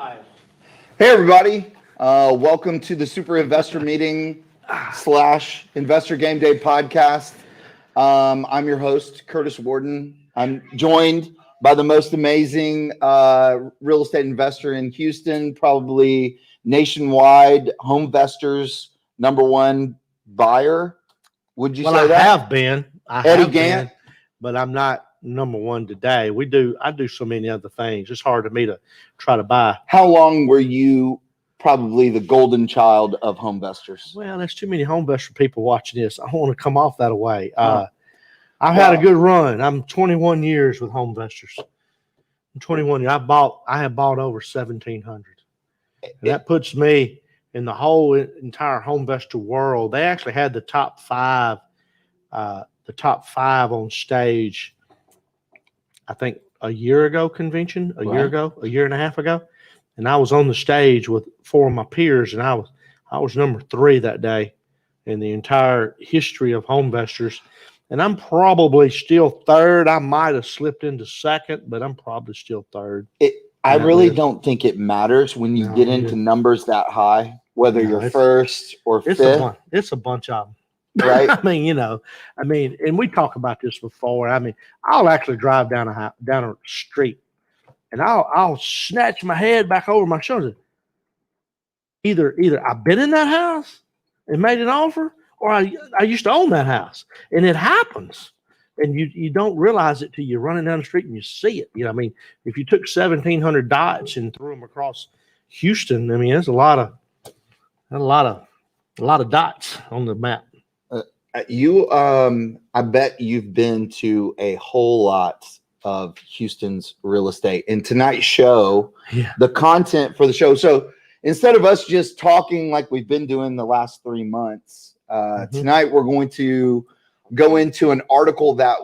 Hey, everybody. Welcome to the Super Investor Meeting / Investor Game Day podcast. I'm your host, Curtis Warden. I'm joined by the most amazing real estate investor in Houston, probably nationwide, HomeVestors #1 buyer. Would you say that? I have been. Eddie Gant? But I'm not #1 today. I do so many other things. It's hard to me to try to buy. How long were you probably the golden child of HomeVestors? Well, there's too many HomeVestor people watching this. I don't want to come off that way. I've had a good run. I'm 21 years with HomeVestors. I'm 21 years. I have bought over 1,700. And that puts me in the whole entire HomeVestor world. They actually had the top five on stage, I think a year ago convention, a year and a half ago. And I was on the stage with 4 of my peers, and I was number 3 that day in the entire history of HomeVestors. And I'm probably still 3rd. I might have slipped into 2nd, but I'm probably still 3rd. I really don't think it matters when you get into numbers that high, whether you're 1st or 5th. It's a bunch of them. Right. And we talk about this before. I'll actually drive down a street, and I'll snatch my head back over my shoulder. Either I've been in that house and made an offer, or I used to own that house, and it happens, and you don't realize it till you're running down the street and you see it. If you took 1,700 dots and threw them across Houston, there's a lot of dots on the map. I bet you've been to a whole lot of Houston's real estate. In tonight's show, the content for the show. So instead of us just talking like we've been doing the last 3 months, tonight we're going to go into an article that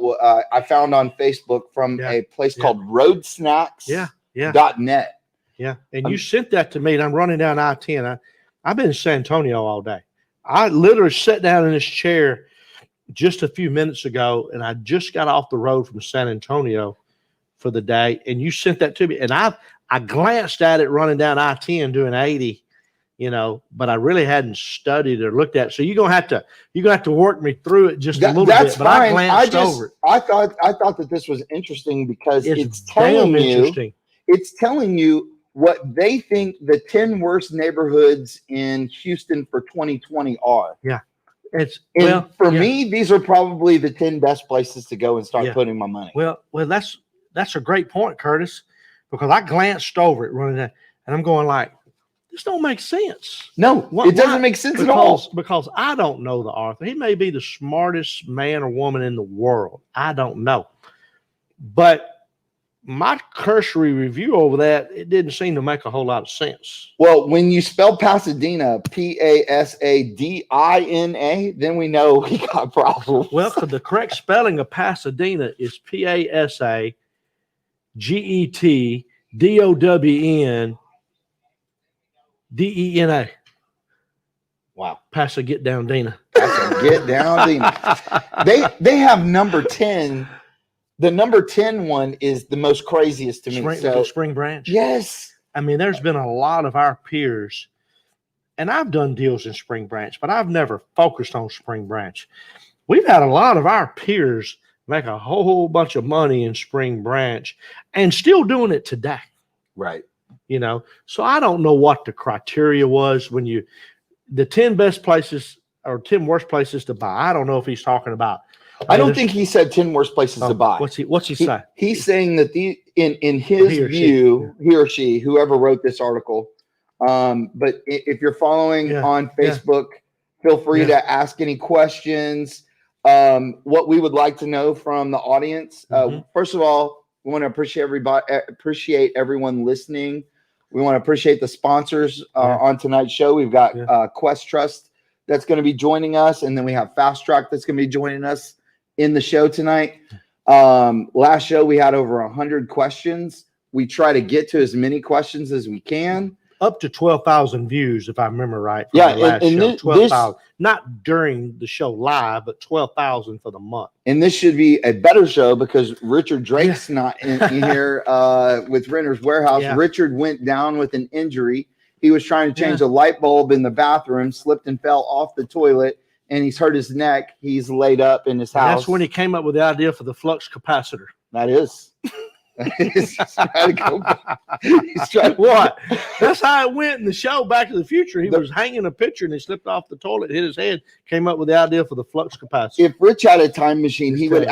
I found on Facebook from a place called roadsnacks.net. Yeah. And you sent that to me, and I'm running down I-10. I've been in San Antonio all day. I literally sat down in this chair just a few minutes ago, and I just got off the road from San Antonio for the day, and you sent that to me. And I glanced at it running down I-10 doing 80, but I really hadn't studied or looked at it. So you're gonna have to work me through it just a little bit. But fine. I glanced over it. I thought that this was interesting because it's telling you what they think the 10 worst neighborhoods in Houston for 2020 are. Yeah. For me, these are probably the 10 best places to go and start putting my money. Well, that's a great point, Curtis, because I glanced over it running that, and I'm going like, this don't make sense. No, it doesn't make sense at all. Because I don't know the author. He may be the smartest man or woman in the world. I don't know. But my cursory review over that, it didn't seem to make a whole lot of sense. Well, when you spell Pasadena, Pasadina, then we know we got problems. Well, the correct spelling of Pasadena is PASAGETDOWNDENA. Wow. Get down, Dina. Get down, Dina. They have number 10. The number 10 one is the most craziest to me. Spring Branch. Yes. There's been a lot of our peers, and I've done deals in Spring Branch, but I've never focused on Spring Branch. We've had a lot of our peers make a whole bunch of money in Spring Branch and still doing it today. Right. So I don't know what the criteria was when the 10 best places or 10 worst places to buy. I don't know if he's talking about. I don't think he said 10 worst places to buy. What's he say? He's saying that in his view, he or she, whoever wrote this article. But if you're following on Facebook, feel free to ask any questions. What we would like to know from the audience. First of all, we want to appreciate everyone listening. We want to appreciate the sponsors on tonight's show. We've got Quest Trust that's going to be joining us, and then we have Fast Track that's going to be joining us in the show tonight. Last show we had over 100 questions. We try to get to as many questions as we can. up to 12,000 views, if I remember right. From Yeah, the last and show, this, 12,000, not during the show live, but 12,000 for the month. and this should be a better show because Richard Drake's not in here with Renter's Warehouse. Yeah. Richard went down with an injury. He was trying to change Yeah. a light bulb in the bathroom, slipped and fell off the toilet, and he's hurt his neck. He's laid up in his house. That's when he came up with the idea for the flux capacitor. That is. He's trying to go back. He's trying to, What? That's how it went in the show Back to the Future. He was hanging a picture and he slipped off the toilet, hit his head, came up with the idea for the flux capacitor. If Rich had a time machine, he would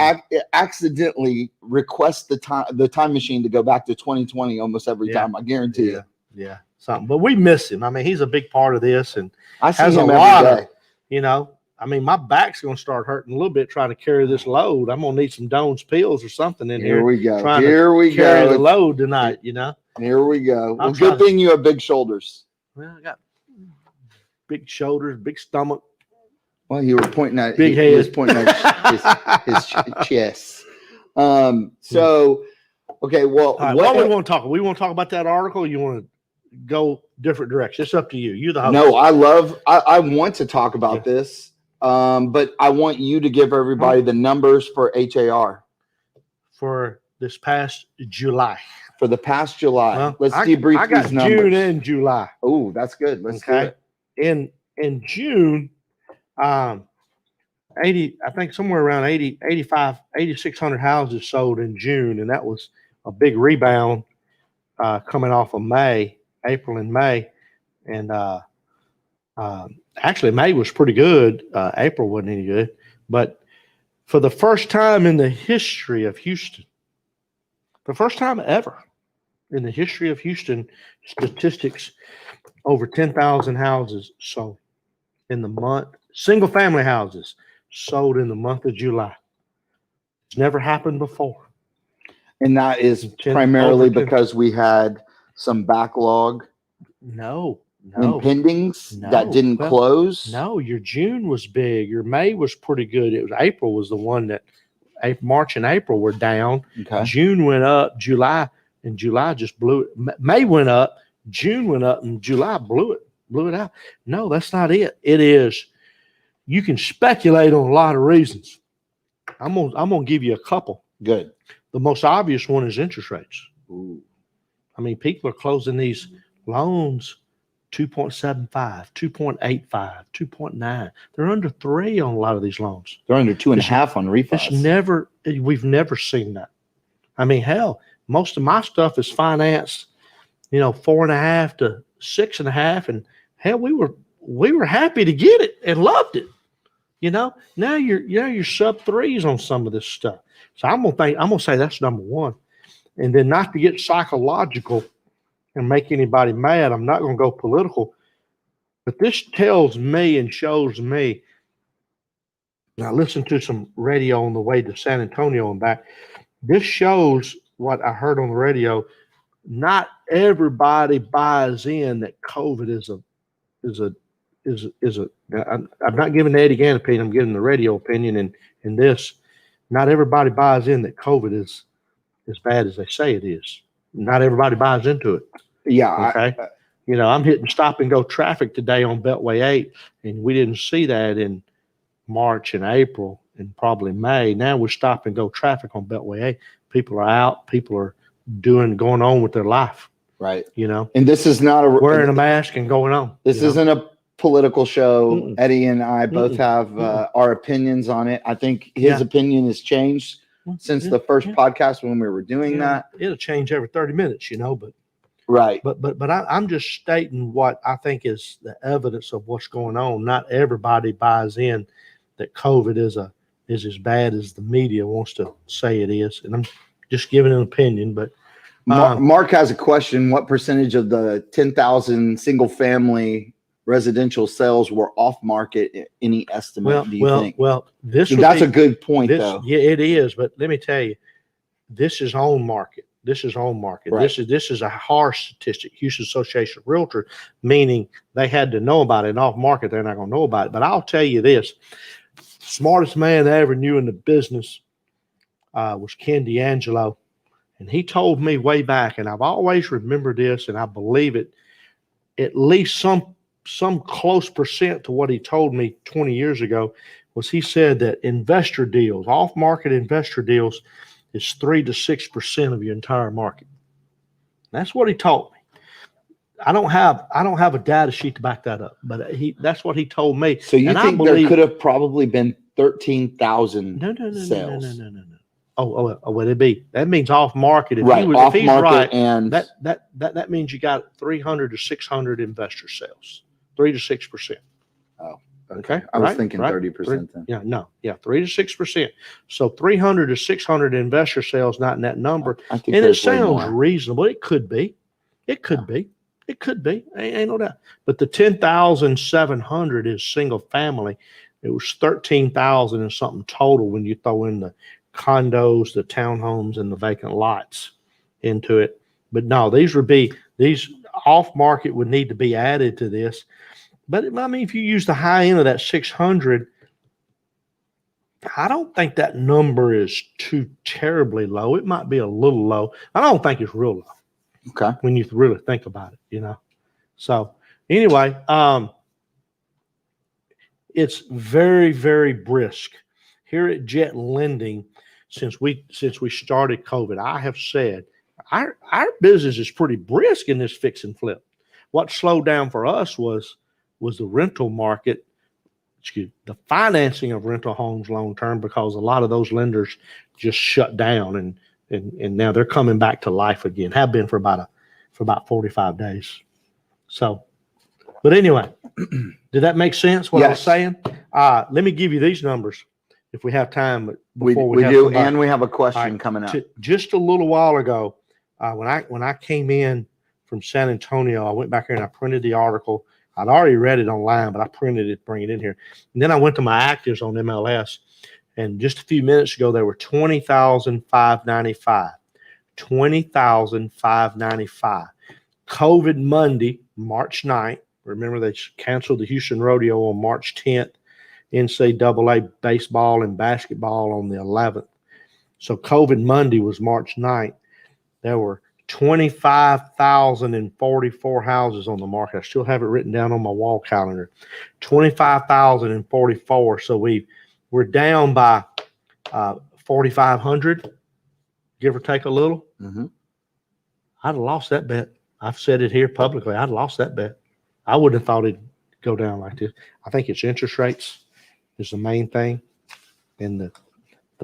accidentally request the time machine to go back to 2020 almost every time. I guarantee you. Yeah, something. But we miss him. I mean, he's a big part of this, and I see has him a every lot day. of, you know. I mean, my back's going to start hurting a little bit trying to carry this load. I'm going to need some Doan's pills or something in here. Here we go. Trying Here we to carry go. the load tonight, you know. Here we go. Well, I'll good thing you have big shoulders. Well, I got big shoulders, big stomach. Well, you were pointing at Big he head. was pointing at his chest. So, okay. Well, All right, what we want to talk? We want to talk about that article. You want to go different direction? It's up to you. You're the host. No, I want to talk about this. But I want you to give everybody the numbers for HAR for this past July. For the past July. Well, let's debrief I got these numbers. June and July. Oh, that's good. Let's do it. In June, 80, I think somewhere around 80, 85, 8,600 houses sold in June, and that was a big rebound coming off of April and May, and actually May was pretty good. April wasn't any good, but for the first time in the history of Houston, the first time ever in the history of Houston, statistics, over 10,000 houses sold in the month, single family houses sold in the month of July. It's never happened before. And that is primarily because we had some backlog. No. Impendings that didn't close. No, your June was big. Your May was pretty good. It was April was the one that March and April were down. Okay. June went up, July just blew it. May went up, June went up, and July blew it out. No, that's not it. It is, you can speculate on a lot of reasons. I'm gonna give you a couple. Good. The most obvious one is interest rates. Ooh. I mean, people are closing these loans 2.75, 2.85, 2.9. They're under 3 on a lot of these loans. They're under 2.5 on refis. We've never seen that. I mean, hell, most of my stuff is financed, 4.5 to 6.5, and hell, we were happy to get it and loved it. Now you're sub 3s on some of this stuff. So I'm gonna say that's number one, and then not to get psychological and make anybody mad. I'm not going to go political, but this tells me and shows me. And I listened to some radio on the way to San Antonio and back. This shows what I heard on the radio. Not everybody buys in that COVID is a. I'm not giving the Eddie Gant opinion. I'm giving the radio opinion. In this, not everybody buys in that COVID is as bad as they say it is. Not everybody buys into it. Yeah. Okay. I'm hitting stop and go traffic today on Beltway 8, and we didn't see that in March and April and probably May. Now we're stop and go traffic on Beltway 8. People are out. People are going on with their life. Right. And this is not wearing a mask and going on. This isn't a political show. Mm-mm. Eddie and I both have our opinions on it. I think his opinion has changed since the first podcast when we were doing that. It'll change every 30 minutes, but right. But I'm just stating what I think is the evidence of what's going on. Not everybody buys in that COVID is as bad as the media wants to say it is, and I'm just giving an opinion. But Mark has a question: what percentage of the 10,000 single family residential sales were off market? Any estimate? Do you think? Well, that's a good point, though. Yeah, it is. But let me tell you, this is on market. This is on market. Right. This is a harsh statistic. Houston Association of Realtors, meaning they had to know about it. And off market, they're not going to know about it. But I'll tell you this: smartest man I ever knew in the business was Ken D'Angelo, and he told me way back, and I've always remembered this, and I believe it. at least some close percent to what he told me 20 years ago was he said that investor deals, off-market investor deals, is 3 to 6% of your entire market. That's what he told me. I don't have a data sheet to back that up, but that's what he told me. So you think there could have probably been 13,000 sales? No. Oh, what it be? That means off market. If he's right, and that means you got 300 to 600 investor sales, 3 to 6%. Oh, okay. I was thinking 30% then. Yeah, 3 to 6%. So 300 to 600 investor sales, not in that number. I think and it sounds reasonable. It could be. It could be. Ain't no doubt. But the 10,700 is single family. It was 13,000 and something total when you throw in the condos, the townhomes, and the vacant lots into it. But no, these off market would need to be added to this. But I mean, if you use the high end of that 600, I don't think that number is too terribly low. It might be a little low. I don't think it's real low. Okay. When you really think about it, So anyway, it's very, very brisk here at Jet Lending. Since we started COVID, I have said our business is pretty brisk in this fix and flip. What slowed down for us was the rental market, the financing of rental homes long term, because a lot of those lenders just shut down and now they're coming back to life again. Have been for about 45 days. So, but anyway, did that make sense? What I was saying? Let me give you these numbers if we have time. We do, and we have a question coming up. Just a little while ago, when I came in from San Antonio, I went back here and I printed the article. I'd already read it online, but I printed it, bring it in here, and then I went to my actives on MLS. And just a few minutes ago, there were 20,595. 20,595. COVID Monday, March 9th. Remember, they canceled the Houston Rodeo on March 10th. NCAA baseball and basketball on the 11th. So COVID Monday was March 9th. There were 25,044 houses on the market. I still have it written down on my wall calendar. 25,044. So we're down by 4,500, give or take a little. Mm-hmm. I'd have lost that bet. I've said it here publicly. I'd have lost that bet. I wouldn't have thought it'd go down like this. I think it's interest rates is the main thing, and the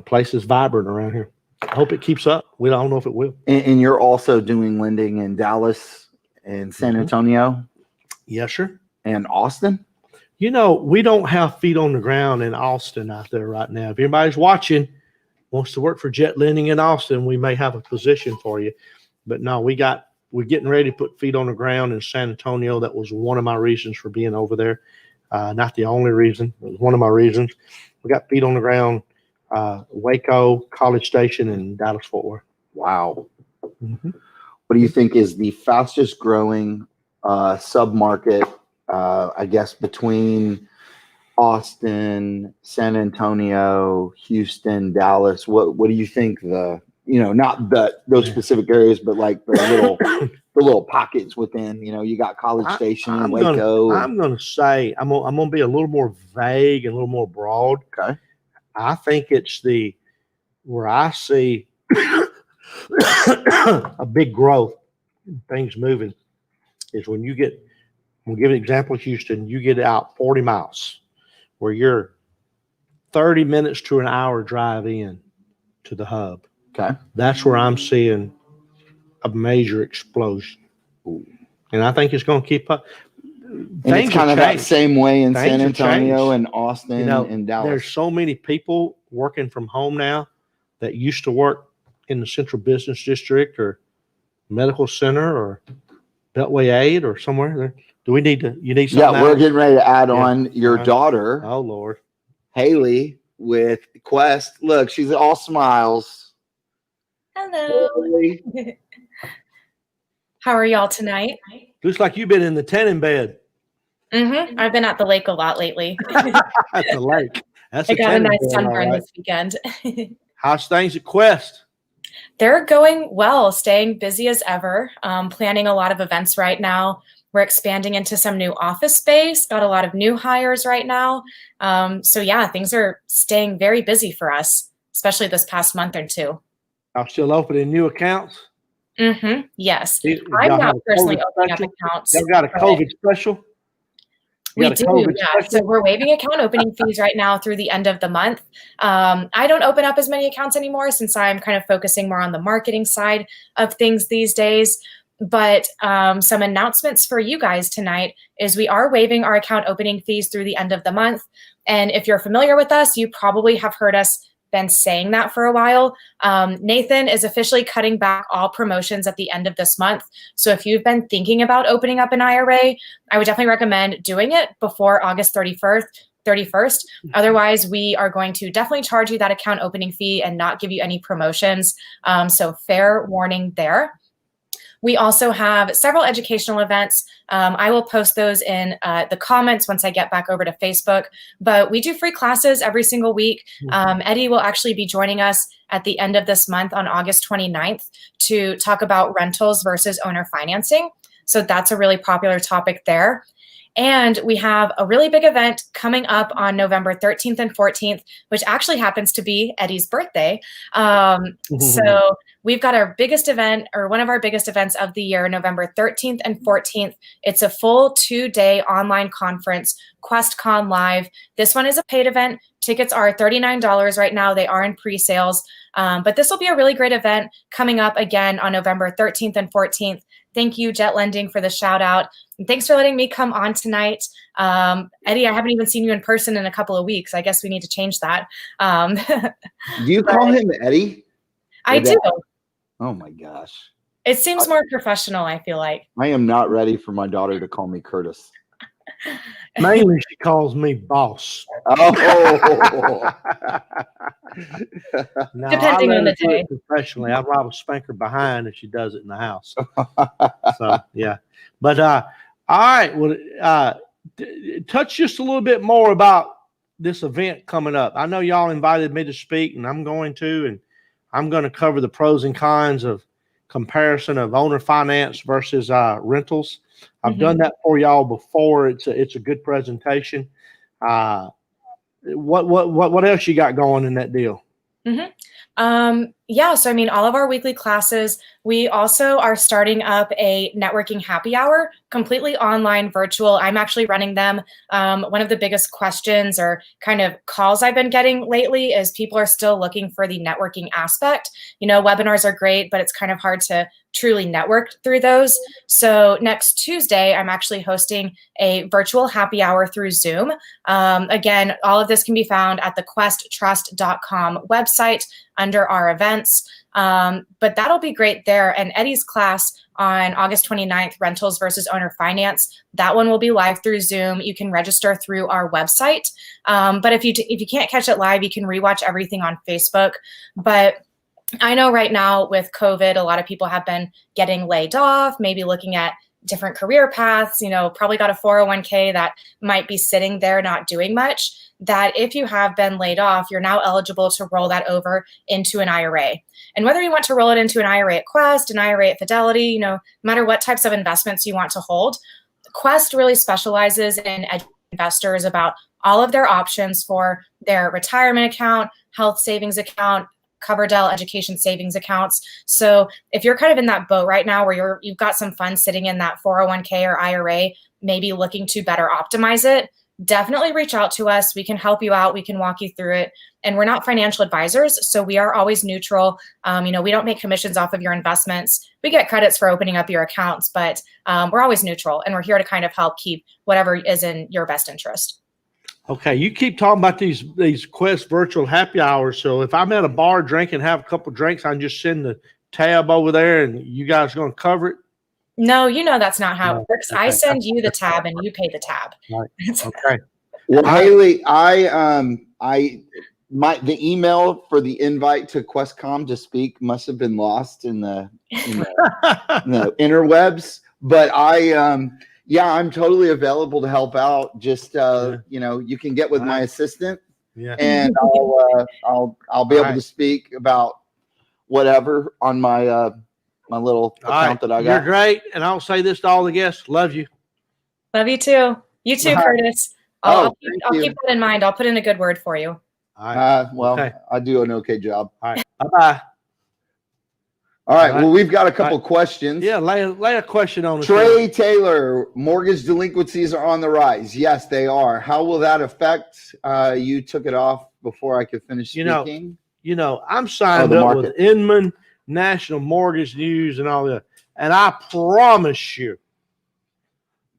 place is vibrant around here. I hope it keeps up. We don't know if it will. And you're also doing lending in Dallas and San Antonio? Yes, sir. And Austin? We don't have feet on the ground in Austin out there right now. If anybody's watching, wants to work for Jet Lending in Austin, we may have a position for you. But no, we're getting ready to put feet on the ground in San Antonio. That was one of my reasons for being over there. Not the only reason. It was one of my reasons. We got feet on the ground, Waco, College Station, and Dallas-Fort Worth. Wow. Mm-hmm. What do you think is the fastest growing sub-market, I guess, between Austin, San Antonio, Houston, Dallas? What do you think not those specific areas, but like the little pockets within, you got College Station and Waco. I'm going to say, I'm going to be a little more vague and a little more broad. Okay. I think it's where I see a big growth, things moving, is when we'll give an example of Houston, you get out 40 miles where you're 30 minutes to an hour drive in to the hub. Okay. That's where I'm seeing a major explosion. Ooh. And I think it's going to keep up. And it's kind of that same way in San Antonio and Austin and Dallas. There's so many people working from home now that used to work in the Central Business District or Medical Center or Beltway 8 or somewhere. You need something? Yeah, we're getting ready to add on your daughter. Oh, Lord. Haley with Quest. Look, she's all smiles. Hello. How are y'all tonight? Looks like you've been in the tanning bed. Mm-hmm. I've been at the lake a lot lately. At the lake. I got a nice sunburn this weekend. How's things at Quest? They're going well, staying busy as ever, planning a lot of events right now. We're expanding into some new office space, got a lot of new hires right now. So yeah, things are staying very busy for us, especially this past month or two. I'm still opening new accounts. Yes. Y'all I'm not have a personally COVID opening up special? accounts. Y'all got a COVID special? We got a do, COVID yeah. special? So we're waiving account opening fees right now through the end of the month. I don't open up as many accounts anymore since I'm kind of focusing more on the marketing side of things these days. But some announcements for you guys tonight is we are waiving our account opening fees through the end of the month. And if you're familiar with us, you probably have heard us been saying that for a while. Nathan is officially cutting back all promotions at the end of this month. So if you've been thinking about opening up an IRA, I would definitely recommend doing it before August 31st. Otherwise, we are going to definitely charge you that account opening fee and not give you any promotions. So fair warning there. We also have several educational events. I will post those in the comments once I get back over to Facebook. But we do free classes every single week. Eddie will actually be joining us at the end of this month on August 29th to talk about rentals versus owner financing. So that's a really popular topic there. And we have a really big event coming up on November 13th and 14th, which actually happens to be Eddie's birthday. So we've got our biggest event, or one of our biggest events of the year, November 13th and 14th. It's a full 2-day online conference, QuestCon Live. This one is a paid event. Tickets are $39 right now. They are in pre-sales. But this will be a really great event coming up again on November 13th and 14th. Thank you, Jet Lending, for the shout out. And thanks for letting me come on tonight. Eddie, I haven't even seen you in person in a couple of weeks. I guess we need to change that. Do you call him Eddie? I do. Oh my gosh. It seems more professional, I feel like. I am not ready for my daughter to call me Curtis. Mainly, she calls me boss. Oh. No, Depending on the day. Professionally, I'd rather spank her behind if she does it in the house. So yeah, but all right. Well, touch just a little bit more about this event coming up. I know y'all invited me to speak, and I'm going to cover the pros and cons of comparison of owner finance versus rentals. I've done that for y'all before. It's a good presentation. What else you got going in that deal? Yeah, so I mean, all of our weekly classes, we also are starting up a networking happy hour, completely online, virtual. I'm actually running them. One of the biggest questions or kind of calls I've been getting lately is people are still looking for the networking aspect. You know, webinars are great, but it's kind of hard to truly network through those. So next Tuesday, I'm actually hosting a virtual happy hour through Zoom. Again, all of this can be found at the questtrust.com website under our events. But that'll be great there. And Eddie's class on August 29th, rentals versus owner finance, that one will be live through Zoom. You can register through our website. But if you can't catch it live, you can rewatch everything on Facebook. But I know right now with COVID, a lot of people have been getting laid off, maybe looking at different career paths, you know, probably got a 401k that might be sitting there not doing much, that if you have been laid off, you're now eligible to roll that over into an IRA. And whether you want to roll it into an IRA at Quest, an IRA at Fidelity, you know, no matter what types of investments you want to hold, Quest really specializes in educating investors about all of their options for their retirement account, health savings account, Coverdell education savings accounts. So if you're kind of in that boat right now where you've got some funds sitting in that 401k or IRA, maybe looking to better optimize it, definitely reach out to us. We can help you out. We can walk you through it. And we're not financial advisors, so we are always neutral. You know, we don't make commissions off of your investments. We get credits for opening up your accounts, but we're always neutral, and we're here to kind of help keep whatever is in your best interest. Okay, you keep talking about these Quest virtual happy hours. So if I'm at a bar drinking, have a couple drinks, I can just send the tab over there, and you guys are going to cover it? No, you know that's not how it works. Okay. I send you the tab, and you pay the tab. Right. Okay. Well, Haley, the email for the invite to QuestCom to speak must have been lost in the interwebs, but I'm totally available to help out. Just you know, you can get with my assistant, and I'll be able to speak about whatever on my my little account that I got. You're great, and I'll say this to all the guests: love you. Love you too. You too, Curtis. I'll keep that in mind. I'll put in a good word for you. All right. Well, okay. I do an okay job. All right. Bye-bye. All right. Well, we've got a couple questions. Yeah, lay a question on us. Trey Taylor, mortgage delinquencies are on the rise. Yes, they are. How will that affect? You took it off before I could finish speaking. I'm signed up with Inman, National Mortgage News, and all that. And I promise you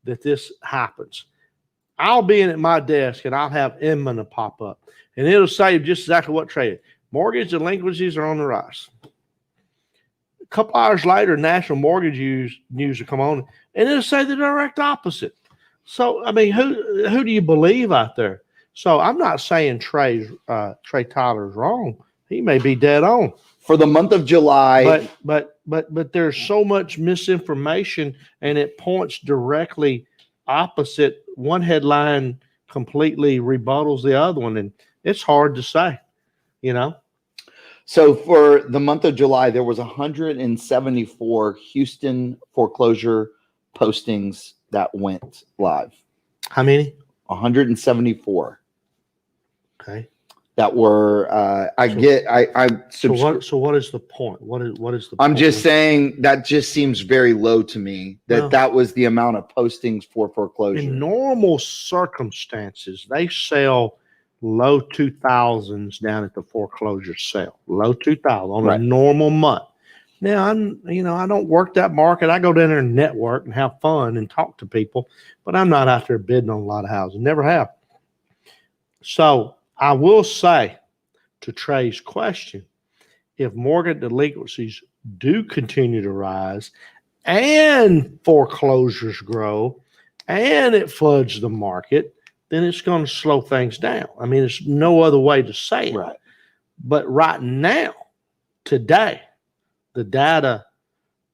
that this happens. I'll be in at my desk and I'll have Inman to pop up. And it'll say just exactly what Trey. Mortgage delinquencies are on the rise. A couple hours later, National Mortgage News will come on and it'll say the direct opposite. So, I mean, who do you believe out there? So I'm not saying Trey Tyler's wrong. He may be dead on. For the month of July. But there's so much misinformation and it points directly opposite. One headline completely rebuttals the other one, and it's hard to say, So for the month of July, there was 174 Houston foreclosure postings that went live. How many? 174. Okay. That were So what is the point? What is the I'm point? just saying that just seems very low to me that was the amount of postings for foreclosure. In normal circumstances, they sell low 2000s down at the foreclosure sale. Low 2000 on a normal month. Now I don't work that market. I go down there and network and have fun and talk to people, but I'm not out there bidding on a lot of houses. Never have. So I will say to Trey's question, if mortgage delinquencies do continue to rise and foreclosures grow and it floods the market, then it's going to slow things down. I mean, there's no other way to say it. Right. But right now, today, the data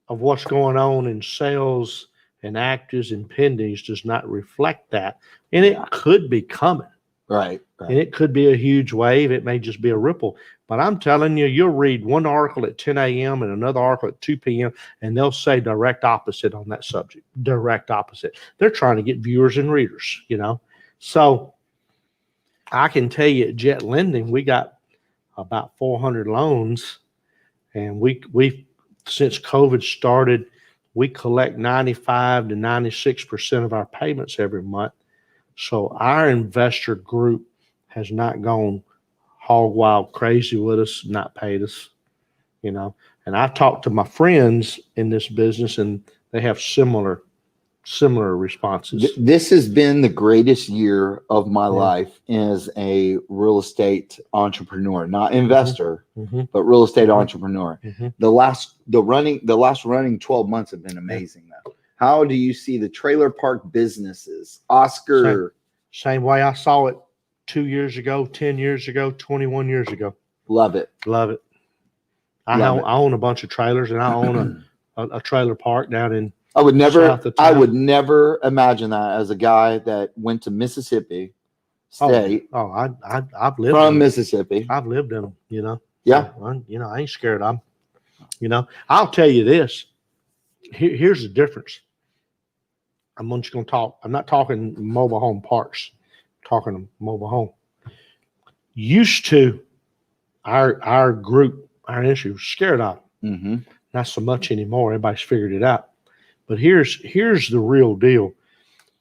of what's going on in sales and actives and pendings does not reflect that. And it could be coming. Right. And it could be a huge wave. It may just be a ripple. But I'm telling you, you'll read one article at 10 a.m. and another article at 2 p.m. and they'll say direct opposite on that subject. Direct opposite. They're trying to get viewers and readers, So I can tell you at Jet Lending, we got about 400 loans. And we since COVID started, we collect 95 to 96% of our payments every month. So our investor group has not gone hog wild crazy with us, not paid us, And I talked to my friends in this business and they have similar responses. This has been the greatest year of my life as a real estate entrepreneur, not investor, but real estate entrepreneur. The last running 12 months have been amazing though. How do you see the trailer park businesses? Oscar. Same way I saw it 2 years ago, 10 years ago, 21 years ago. Love it. Love it. I own a bunch of trailers and I own a trailer park down in I would never imagine that as a guy that went to Mississippi State. I've lived from Mississippi. I've lived in them, Yeah. I ain't scared of them. I'll tell you this. Here's the difference. I'm just going to talk. I'm not talking mobile home parks. I'm talking mobile home. Used to, our group, our industry was scared of them. Not so much anymore. Everybody's figured it out. But here's the real deal.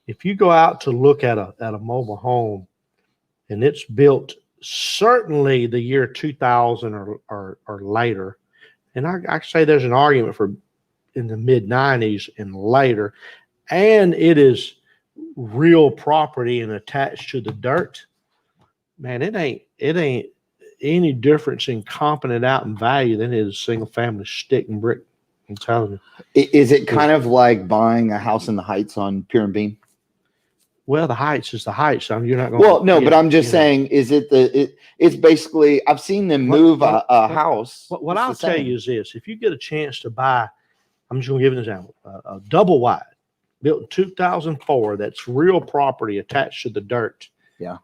If you go out to look at a mobile home, and it's built certainly the year 2000 or later, and I say there's an argument for in the mid 90s and later, and it is real property and attached to the dirt, man, it ain't any difference in comping it out in value than it is single family stick and brick. I'm telling you. Is it kind of like buying a house in the Heights on Pier and Bean? Well, the Heights is the Heights. I mean, you're not going. Well, no, but I'm just saying, is it it's basically, I've seen them move a house. What I'll tell you is this: if you get a chance to buy, I'm just going to give an example, a double wide built in 2004, that's real property attached to the dirt. Yeah.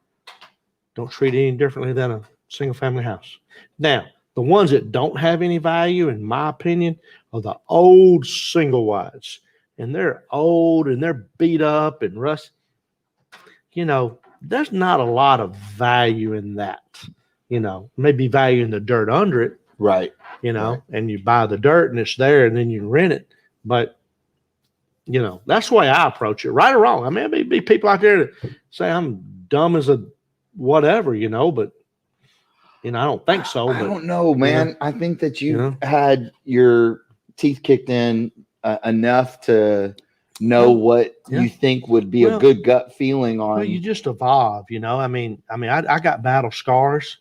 Don't treat it any differently than a single family house. Now, the ones that don't have any value, in my opinion, are the old single wides. and they're old and they're beat up and rust, there's not a lot of value in that. Maybe value in the dirt under it. Right. Right. And you buy the dirt and it's there and then you rent it. But, that's the way I approach it, right or wrong. I mean, there'd be people out there that say I'm dumb as a whatever, but, I don't think so. I don't know, man. I think that you had your teeth kicked in enough to know what you think would be a good gut feeling on. Well, you just evolve, I got battle scars.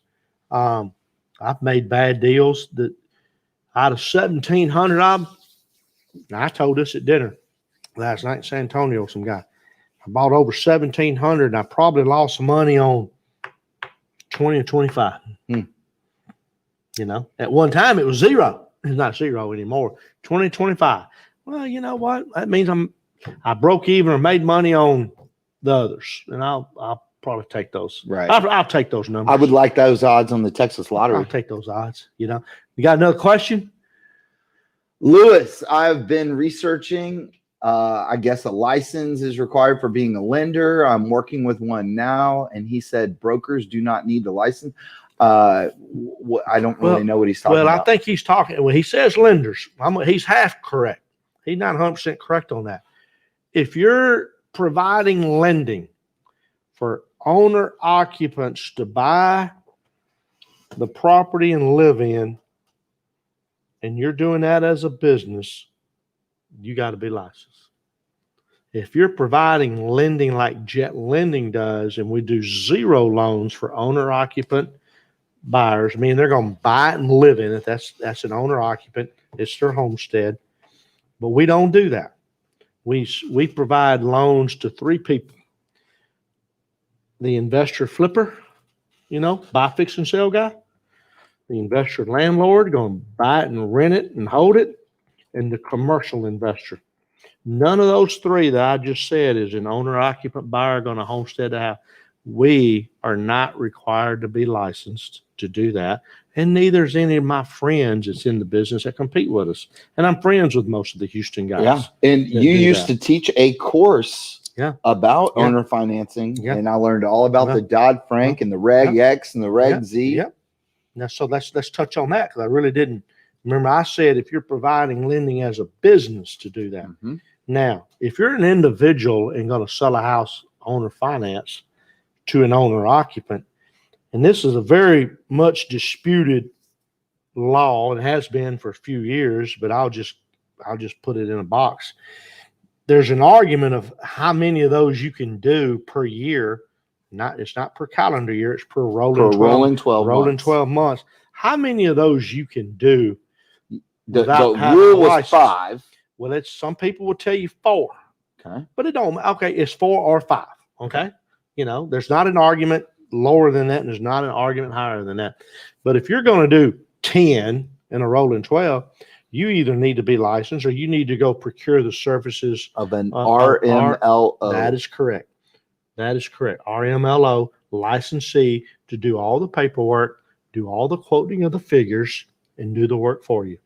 I've made bad deals that out of 1,700, I told this at dinner last night in San Antonio, some guy. I bought over 1,700 and I probably lost some money on 20 or 25. At one time it was zero. It's not zero anymore. 20, 25. Well, you know what? That means I broke even or made money on the others. And I'll probably take those. Right. I'll take those numbers. I would like those odds on the Texas lottery. I'll take those odds. You got another question? Lewis, I've been researching. I guess a license is required for being a lender. I'm working with one now, and he said brokers do not need the license. I don't really know what he's talking about. Well, I think he's talking. Well, he says lenders. He's half correct. He's not 100% correct on that. If you're providing lending for owner occupants to buy the property and live in, and you're doing that as a business, you got to be licensed. If you're providing lending like Jet Lending does, and we do zero loans for owner occupant buyers, they're going to buy it and live in it. That's an owner occupant. It's their homestead. But we don't do that. We provide loans to three people. The investor flipper, buy, fix, and sell guy. The investor landlord going to buy it and rent it and hold it. And the commercial investor. None of those three that I just said is an owner occupant buyer going to homestead the house. We are not required to be licensed to do that. And neither is any of my friends that's in the business that compete with us. And I'm friends with most of the Houston guys. Yeah. And you used to teach a course about owner financing. Yeah. And I learned all about the Dodd-Frank and the Reg X and the Reg Z. Yeah. Now, so let's touch on that, because I really didn't. Remember, I said if you're providing lending as a business to do that. Mm-hmm. Now, if you're an individual and going to sell a house owner finance to an owner occupant, and this is a very much disputed law, and has been for a few years, but I'll just put it in a box. There's an argument of how many of those you can do per year. It's not per calendar year, it's per rolling 12 months. How many of those you can do? The rule was 5. Well, some people will tell you 4. Okay. But it don't. Okay, it's 4 or 5. Okay. There's not an argument lower than that, and there's not an argument higher than that. But if you're going to do 10 in a rolling 12, you either need to be licensed or you need to go procure the services of an RMLO. That is correct. RMLO licensee to do all the paperwork, do all the quoting of the figures, and do the work for you.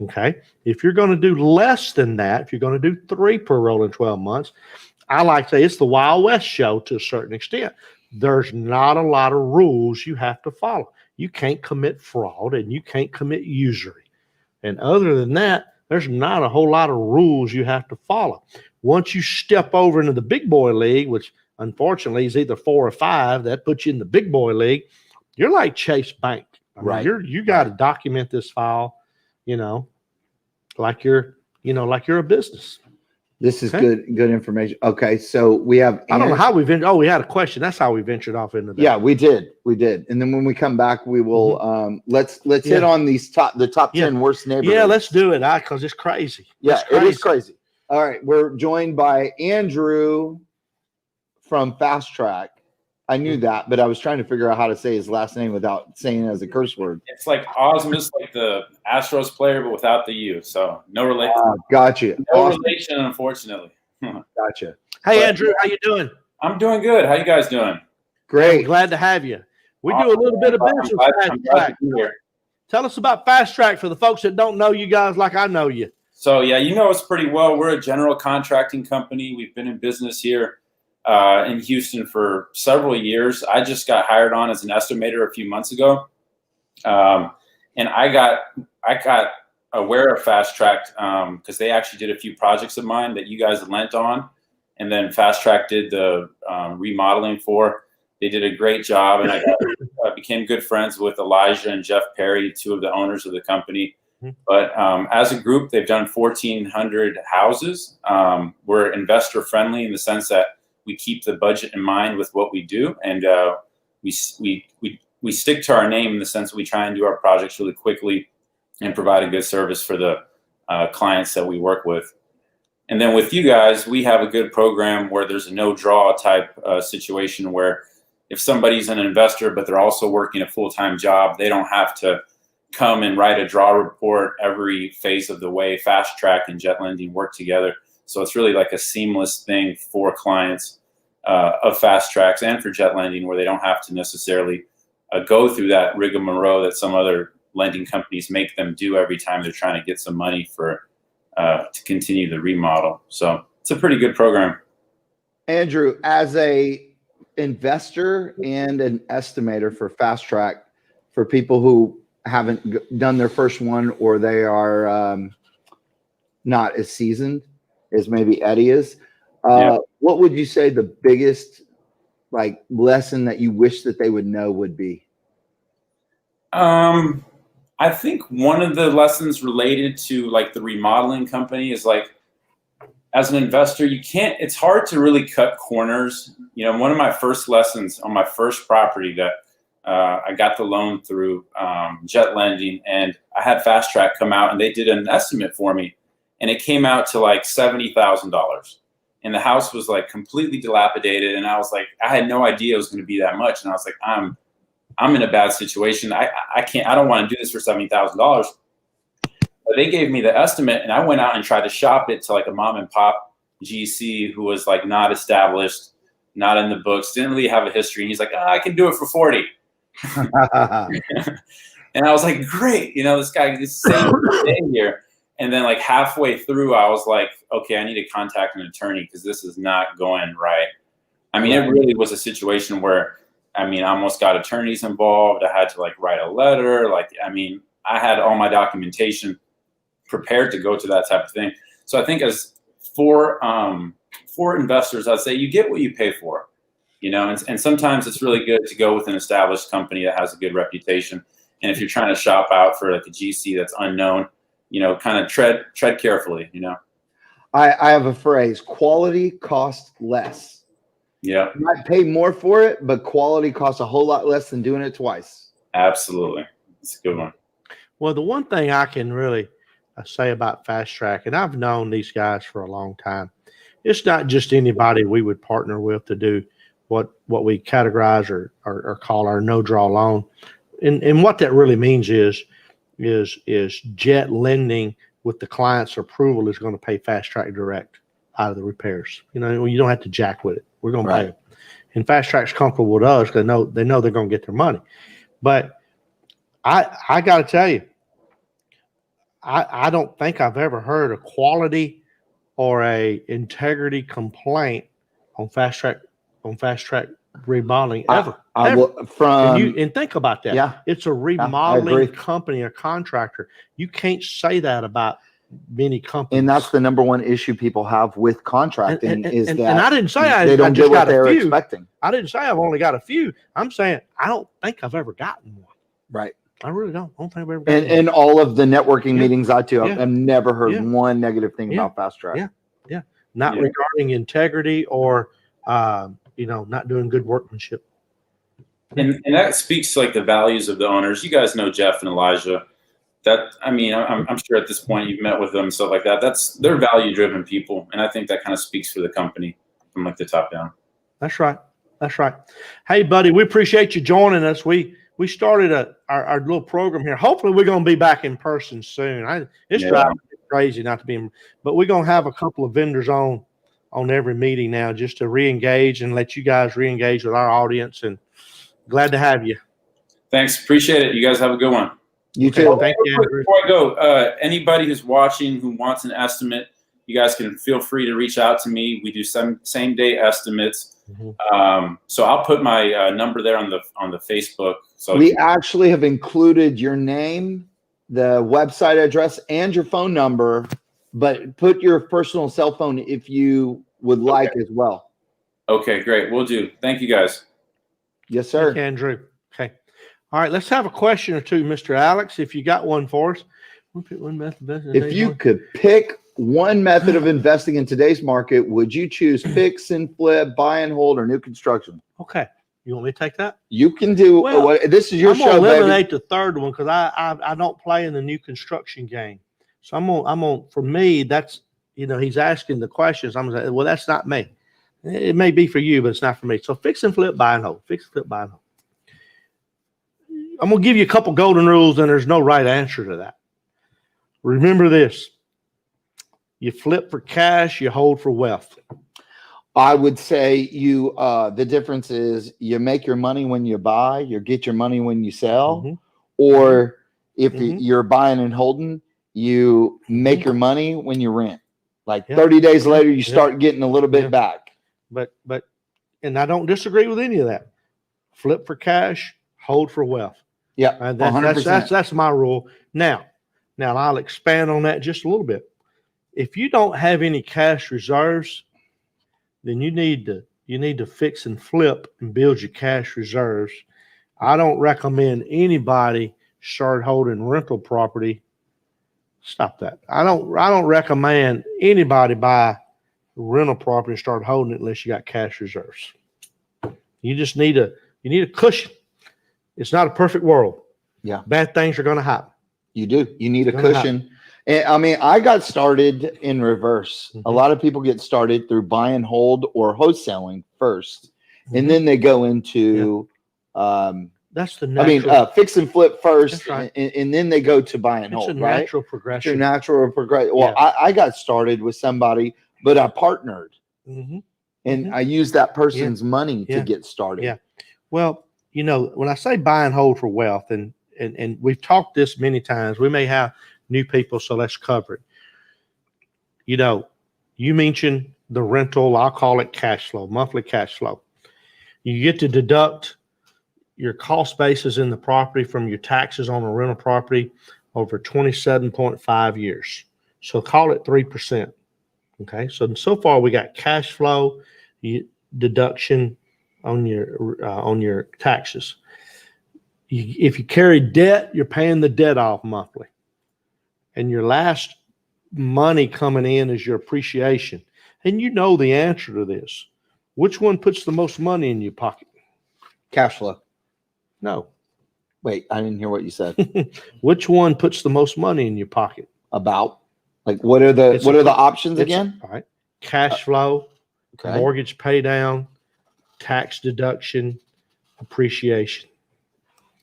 Okay. If you're going to do less than that, if you're going to do 3 per rolling 12 months, I like to say it's the Wild West show to a certain extent. There's not a lot of rules you have to follow. You can't commit fraud and you can't commit usury. And other than that, there's not a whole lot of rules you have to follow. Once you step over into the big boy league, which unfortunately is either 4 or 5, that puts you in the big boy league, you're like Chase Bank. Right. You got to document this file, like you're a business. This is good information. Okay, so we have. I don't know how we ventured. Oh, we had a question. That's how we ventured off into that. Yeah, we did. And then when we come back, we will. Let's hit on the top 10 worst neighborhoods. Yeah, let's do it. Because it's crazy. It is crazy. All right, we're joined by Andrew from Fast Track. I knew that, but I was trying to figure out how to say his last name without saying it as a curse word. It's like Osmus, like the Astros player, but without the U. So no relation. Gotcha. No relation, unfortunately. Gotcha. Hey, Andrew, how you doing? I'm doing good. How you guys doing? Great. I'm glad to have you. We do a little bit of business with Fast Track. Tell us about Fast Track for the folks that don't know you guys like I know you. So yeah, you know us pretty well. We're a general contracting company. We've been in business here in Houston for several years. I just got hired on as an estimator a few months ago, and I got aware of Fast Track because they actually did a few projects of mine that you guys lent on, and then Fast Track did the remodeling for. They did a great job, and I became good friends with Elijah and Jeff Perry, two of the owners of the company. But as a group, they've done 1,400 houses. We're investor friendly in the sense that we keep the budget in mind with what we do, and we stick to our name in the sense that we try and do our projects really quickly and provide a good service for the clients that we work with. And then with you guys, we have a good program where there's a no draw type situation where if somebody's an investor but they're also working a full-time job, they don't have to come and write a draw report every phase of the way. Fast Track and Jet Lending work together. So it's really like a seamless thing for clients of Fast Tracks and for Jet Lending, where they don't have to necessarily go through that rigmarole that some other lending companies make them do every time they're trying to get some money for to continue the remodel. So it's a pretty good program. Andrew, as a investor and an estimator for Fast Track, for people who haven't done their first one, or they are not as seasoned as maybe Eddie is, what would you say the biggest like lesson that you wish that they would know would be? I think one of the lessons related to like the remodeling company is like, as an investor, it's hard to really cut corners. You know, one of my first lessons on my first property that I got the loan through Jet Lending, and I had Fast Track come out and they did an estimate for me, and it came out to like $70,000, and the house was like completely dilapidated, and I was like, I had no idea it was going to be that much, and I was like, I'm in a bad situation. I don't want to do this for $70,000. But they gave me the estimate, and I went out and tried to shop it to like a mom and pop GC who was like not established, not in the books, didn't really have a history. And he's like, I can do it for 40. And I was like, great. You know, this guy is staying here. And then like halfway through, I was like, okay, I need to contact an attorney because this is not going right. I mean, it really was a situation where, I mean, I almost got attorneys involved. I had to like write a letter. Like, I mean, I had all my documentation prepared to go to that type of thing. So I think as for investors, I'd say you get what you pay for, you know, and sometimes it's really good to go with an established company that has a good reputation. And if you're trying to shop out for like a GC that's unknown, you know, kind of tread carefully, you know. I have a phrase: quality costs less. Yeah. You might pay more for it, but quality costs a whole lot less than doing it twice. Absolutely. It's a good one. Well, the one thing I can really say about Fast Track, and I've known these guys for a long time, it's not just anybody we would partner with to do what we categorize or call our no draw loan. And what that really means is Jet Lending with the client's approval is going to pay Fast Track direct out of the repairs. You know, you don't have to jack with it. We're going to pay them. And Fast Track's comfortable with us because they know they're going to get their money. But I got to tell you, I don't think I've ever heard a quality or a integrity complaint on Fast Track remodeling ever. And think about that. Yeah, it's a remodeling company, a contractor. You can't say that about many companies. And that's the number one issue people have with contracting is that. And I didn't say they don't get what they're expecting. I didn't say I've only got a few. I'm saying I don't think I've ever gotten one. Right. I really don't. I don't think I've ever gotten one. And all of the networking meetings I've never heard one negative thing about Fast Track. Yeah. Not regarding integrity or not doing good workmanship. And that speaks to like the values of the owners. You guys know Jeff and Elijah. I'm sure at this point you've met with them and stuff like that. They're value-driven people, and I think that kind of speaks for the company from like the top down. That's right. Hey, buddy, we appreciate you joining us. We started our little program here. Hopefully, we're going to be back in person soon. It's driving me crazy not to be, but we're going to have a couple of vendors on every meeting now just to re-engage and let you guys re-engage with our audience. And glad to have you. Thanks. Appreciate it. You guys have a good one. You Okay, too. thank you, Andrew. Before I go, anybody who's watching who wants an estimate, you guys can feel free to reach out to me. We do some same day estimates. So I'll put my number there on the Facebook. So We actually have included your name, the website address, and your phone number, but put your personal cell phone if you would like as well. Okay, great. We'll do. Thank you, guys. Yes, sir. Thank you, Andrew. Okay. All right, let's have a question or two, Mr. Alex, if you got one for us. If you could pick one method of investing in today's market, would you choose fix and flip, buy and hold, or new construction? Okay. You want me to take that? You can do what this is your I'm show, gonna baby. eliminate the third one because I don't play in the new construction game. So I'm on for me, that's he's asking the questions. I'm gonna say, well, that's not me. It may be for you, but it's not for me. So fix and flip, buy and hold. Fix and flip, buy and hold. I'm gonna give you a couple golden rules, and there's no right answer to that. Remember this: you flip for cash, you hold for wealth. I would say the difference is you make your money when you buy, you get your money when you sell, or if you're buying and holding, you make your money when you rent. Like 30 days later, you start getting a little bit back. But and I don't disagree with any of that. Flip for cash, hold for wealth. Yeah, 100%. That's my rule. Now I'll expand on that just a little bit. If you don't have any cash reserves, then you need to fix and flip and build your cash reserves. I don't recommend anybody start holding rental property. Stop that. I don't recommend anybody buy rental property and start holding it unless you got cash reserves. You just need a cushion. It's not a perfect world. Yeah. Bad things are going to happen. You do. You need a cushion. And I mean, I got started in reverse. A lot of people get started through buy and hold or wholesaling first, and then they go into that's the natural. I mean, fix and flip first, right. and then they go to buy and hold. It's a natural progression. It's a natural progression. Well, I got started with somebody, but I partnered, and I used that person's money to get started. Yeah. Well, when I say buy and hold for wealth, and we've talked this many times, we may have new people, so let's cover it. You mentioned the rental, I'll call it cash flow, monthly cash flow. You get to deduct your cost basis in the property from your taxes on a rental property over 27.5 years. So call it 3%. Okay. So far we got cash flow deduction on your taxes. If you carry debt, you're paying the debt off monthly. And your last money coming in is your appreciation. And you know the answer to this. Which one puts the most money in your pocket? Cash flow. No. Wait, I didn't hear what you said. Which one puts the most money in your pocket? About? Like what are the options again? All right. Cash flow, mortgage pay down, tax deduction, appreciation.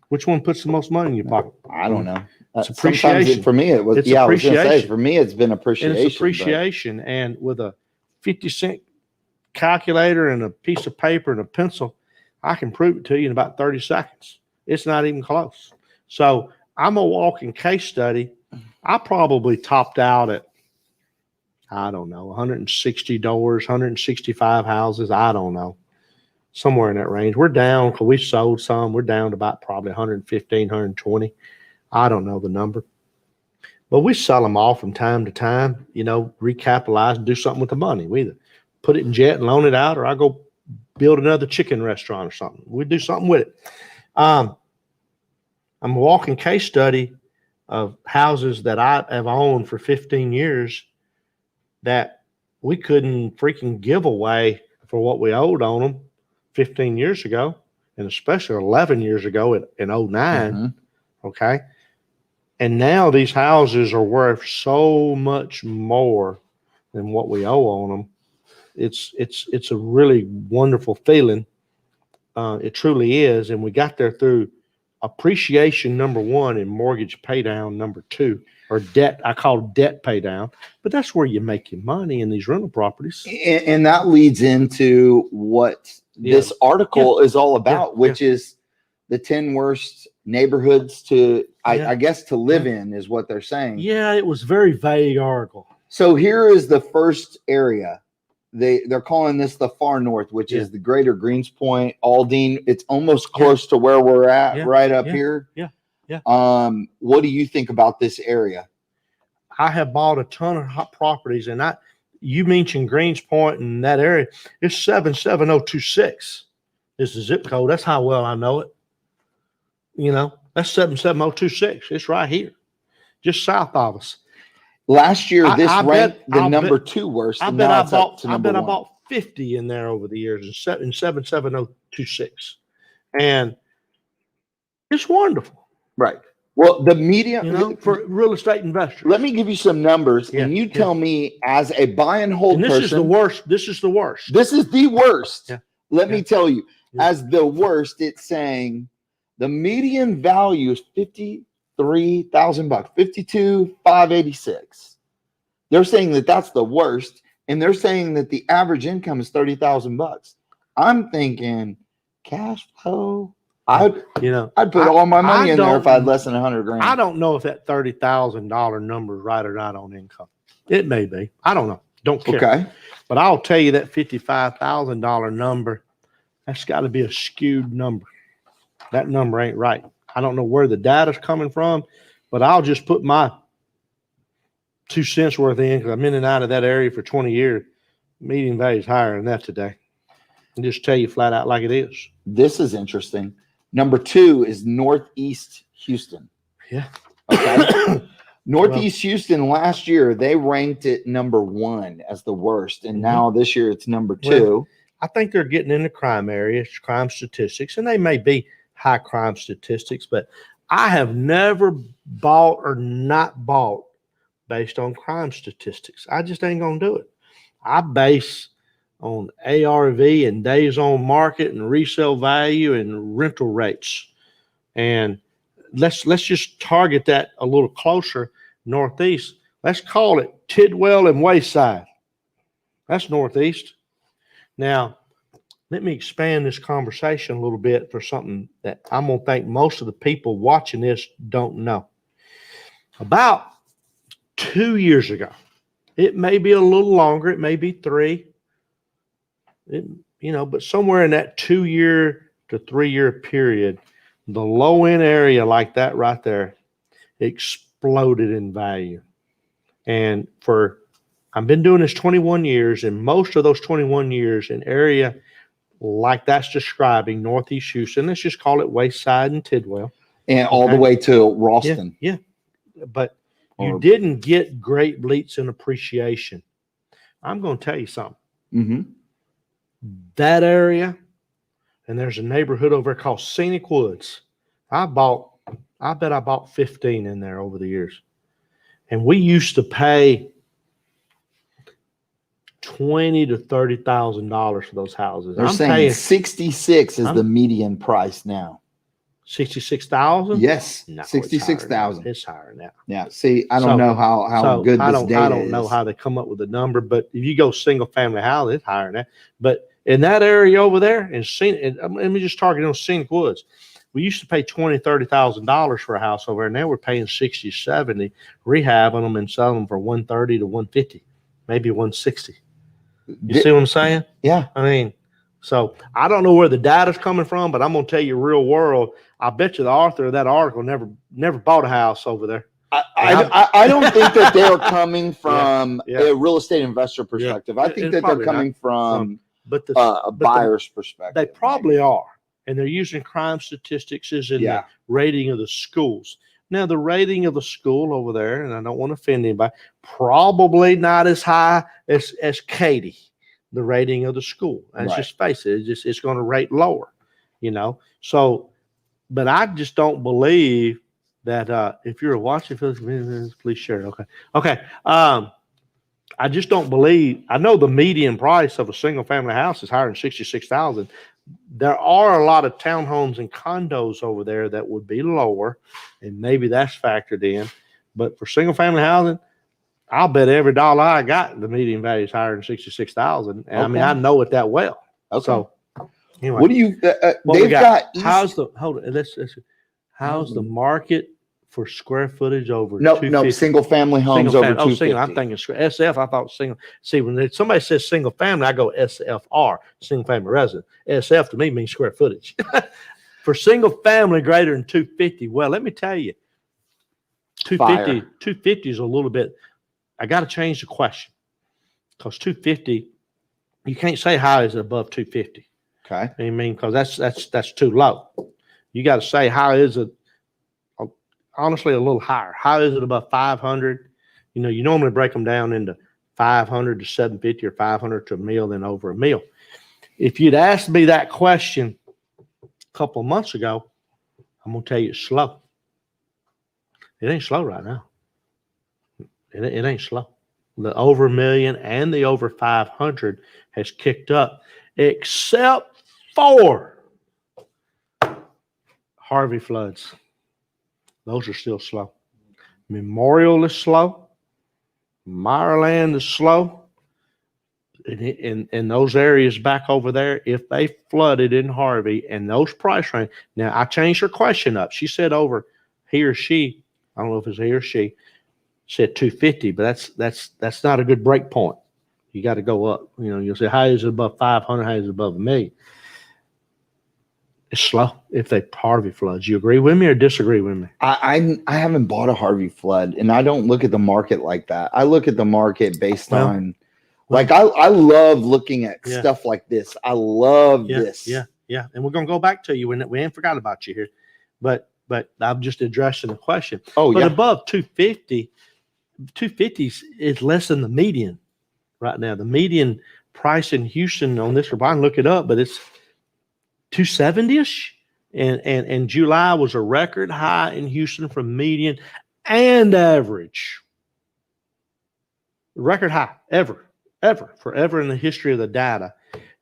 Which one puts the most money in your pocket? I don't know. It's appreciation. For me, it was. It's I was going to say, appreciation. for me, it's been appreciation. And it's appreciation. And with a 50-cent calculator and a piece of paper and a pencil, I can prove it to you in about 30 seconds. It's not even close. So I'm a walking case study. I probably topped out at, I don't know, 160 doors, 165 houses. I don't know. Somewhere in that range. We're down because we sold some. We're down to about probably 115, 120. I don't know the number. But we sell them all from time to time, recapitalize and do something with the money. We either put it in jet and loan it out, or I go build another chicken restaurant or something. We do something with it. I'm a walking case study of houses that I have owned for 15 years that we couldn't freaking give away for what we owed on them 15 years ago, and especially 11 years ago in 2009. Okay. And now these houses are worth so much more than what we owe on them. It's a really wonderful feeling. It truly is. And we got there through appreciation, number one, and mortgage pay down, number two, or debt. I call debt pay down, but that's where you make your money in these rental properties. And that leads into what this article is all about, which is the 10 worst neighborhoods to, I guess, to live in is what they're saying. Yeah, it was very vague article. So here is the first area. They're calling this the far north, which is the greater Greens Point, Aldine. It's almost close to where we're at, right up here. Yeah. What do you think about this area? I have bought a ton of hot properties, and you mentioned Greens Point and that area. It's 77026 is the zip code. That's how well I know it. That's 77026. It's right here, just south of us. Last year, this ranked the number 2 worst. I bet I bought 50 in there over the years in 77026, and it's wonderful. Right. Well, the median for real estate investors. Let me give you some numbers, and you tell me, as a buy and hold person. This is the worst. This is the worst. This is the worst. Yeah. Let me tell you, as the worst, it's saying the median value is $53,000, $52,586. They're saying that that's the worst, and they're saying that the average income is $30,000. I'm thinking cash flow. I'd put all my money in there if I had less than $100,000. I don't know if that $30,000 number is right or not on income. It may be. I don't know. Don't care. Okay. But I'll tell you that $55,000 number, that's got to be a skewed number. That number ain't right. I don't know where the data's coming from, but I'll just put my 2 cents worth in, because I'm in and out of that area for 20 years. Median value is higher than that today. And just tell you flat out like it is. This is interesting. Number 2 is Northeast Houston. Yeah. Okay. Northeast Houston last year, they ranked it number 1 as the worst. And now this year it's number 2. Well, I think they're getting into crime areas, crime statistics, and they may be high crime statistics, but I have never bought or not bought based on crime statistics. I just ain't going to do it. I base on ARV and days on market and resale value and rental rates. And let's just target that a little closer northeast. Let's call it Tidwell and Wayside. That's northeast. Now, let me expand this conversation a little bit for something that I'm going to think most of the people watching this don't know. About 2 years ago, it may be a little longer, it may be 3, but somewhere in that 2 year to 3 year period, the low end area like that right there exploded in value. And I've been doing this 21 years, and most of those 21 years, an area like that's describing Northeast Houston, let's just call it Wayside and Tidwell. And all the way to Ralston. Yeah. But you didn't get great bleats in appreciation. I'm going to tell you something. Mm-hmm. That area, and there's a neighborhood over there called Scenic Woods. I bet I bought 15 in there over the years. And we used to pay $20,000 to $30,000 for those houses. They're saying 66 is the median price now. 66,000? Yes, no, 66,000. It's higher now. Yeah. See, I don't know how good this data is. I don't know how they come up with the number, but if you go single family house, it's higher than that. But in that area over there, let me just target on Scenic Woods. We used to pay $20,000, $30,000 for a house over there, and now we're paying 60, 70, rehabbing them and selling them for 130 to 150, maybe 160. You see what I'm saying? Yeah. I mean, so I don't know where the data's coming from, but I'm going to tell you real world. I bet you the author of that article never bought a house over there. I don't think that they're coming from a real estate investor perspective. I think that they're coming from a buyer's perspective. They probably are. And they're using crime statistics as in the rating of the schools. Now, the rating of the school over there, and I don't want to offend anybody, probably not as high as Katy, the rating of the school. Let's just face it. It's going to rate lower, So, but I just don't believe that if you're watching, please share. Okay. I just don't believe. I know the median price of a single family house is higher than 66,000. There are a lot of townhomes and condos over there that would be lower, and maybe that's factored in. But for single family housing, I'll bet every dollar I got the median value is higher than 66,000. And I mean, I know it that well. Okay. So, Anyway, what do you? what we They've got. how's the how's the market for square footage over? No, single family homes over 250. I'm thinking SF. I thought single. See, when somebody says single family, I go SFR, single family resident. SF to me means square footage. For single family greater than 250, well, let me tell you, 250 is a little bit. I got to change the question because 250, you can't say how is it above 250. Okay. I mean, because that's too low. You got to say how is it? Honestly, a little higher. How is it above 500? You know, you normally break them down into 500 to 750 or 500 to a mil, then over a mil. If you'd asked me that question a couple of months ago, I'm gonna tell you it's slow. It ain't slow right now. It ain't slow. The over a million and the over 500 has kicked up, except for Harvey floods. Those are still slow. Memorial is slow. Meyerland is slow. In those areas back over there, if they flooded in Harvey and those price range. Now, I changed her question up. She said over he or she, I don't know if it's he or she, said 250, but that's not a good break point. You got to go up. You know, you'll say, how is it above 500? How is it above a million? It's slow if they Harvey floods. You agree with me or disagree with me? I haven't bought a Harvey flood, and I don't look at the market like that. I look at the market based on, like, I love looking at stuff like this. I love this. Yeah. And we're gonna go back to you. We ain't forgot about you here, but I'm just addressing the question. But above 250, 250 is less than the median right now. The median price in Houston on this, I can look it up, but it's 270-ish, and July was a record high in Houston for median and average. Record high ever forever in the history of the data,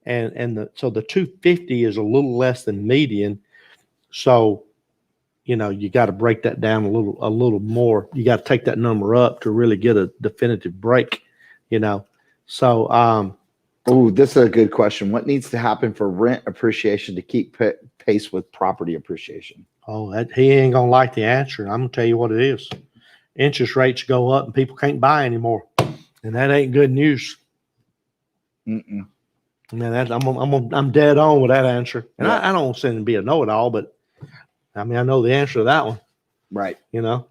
so the 250 is a little less than median. So, you know, you got to break that down a little more. You got to take that number up to really get a definitive break. You know, so. Oh, this is a good question. What needs to happen for rent appreciation to keep pace with property appreciation? Oh, he ain't going to like the answer. I'm going to tell you what it is. Interest rates go up and people can't buy anymore. And that ain't good news. Man, I'm dead on with that answer. And I don't want to be a know-it-all, but I mean, I know the answer to that one. Right. You know?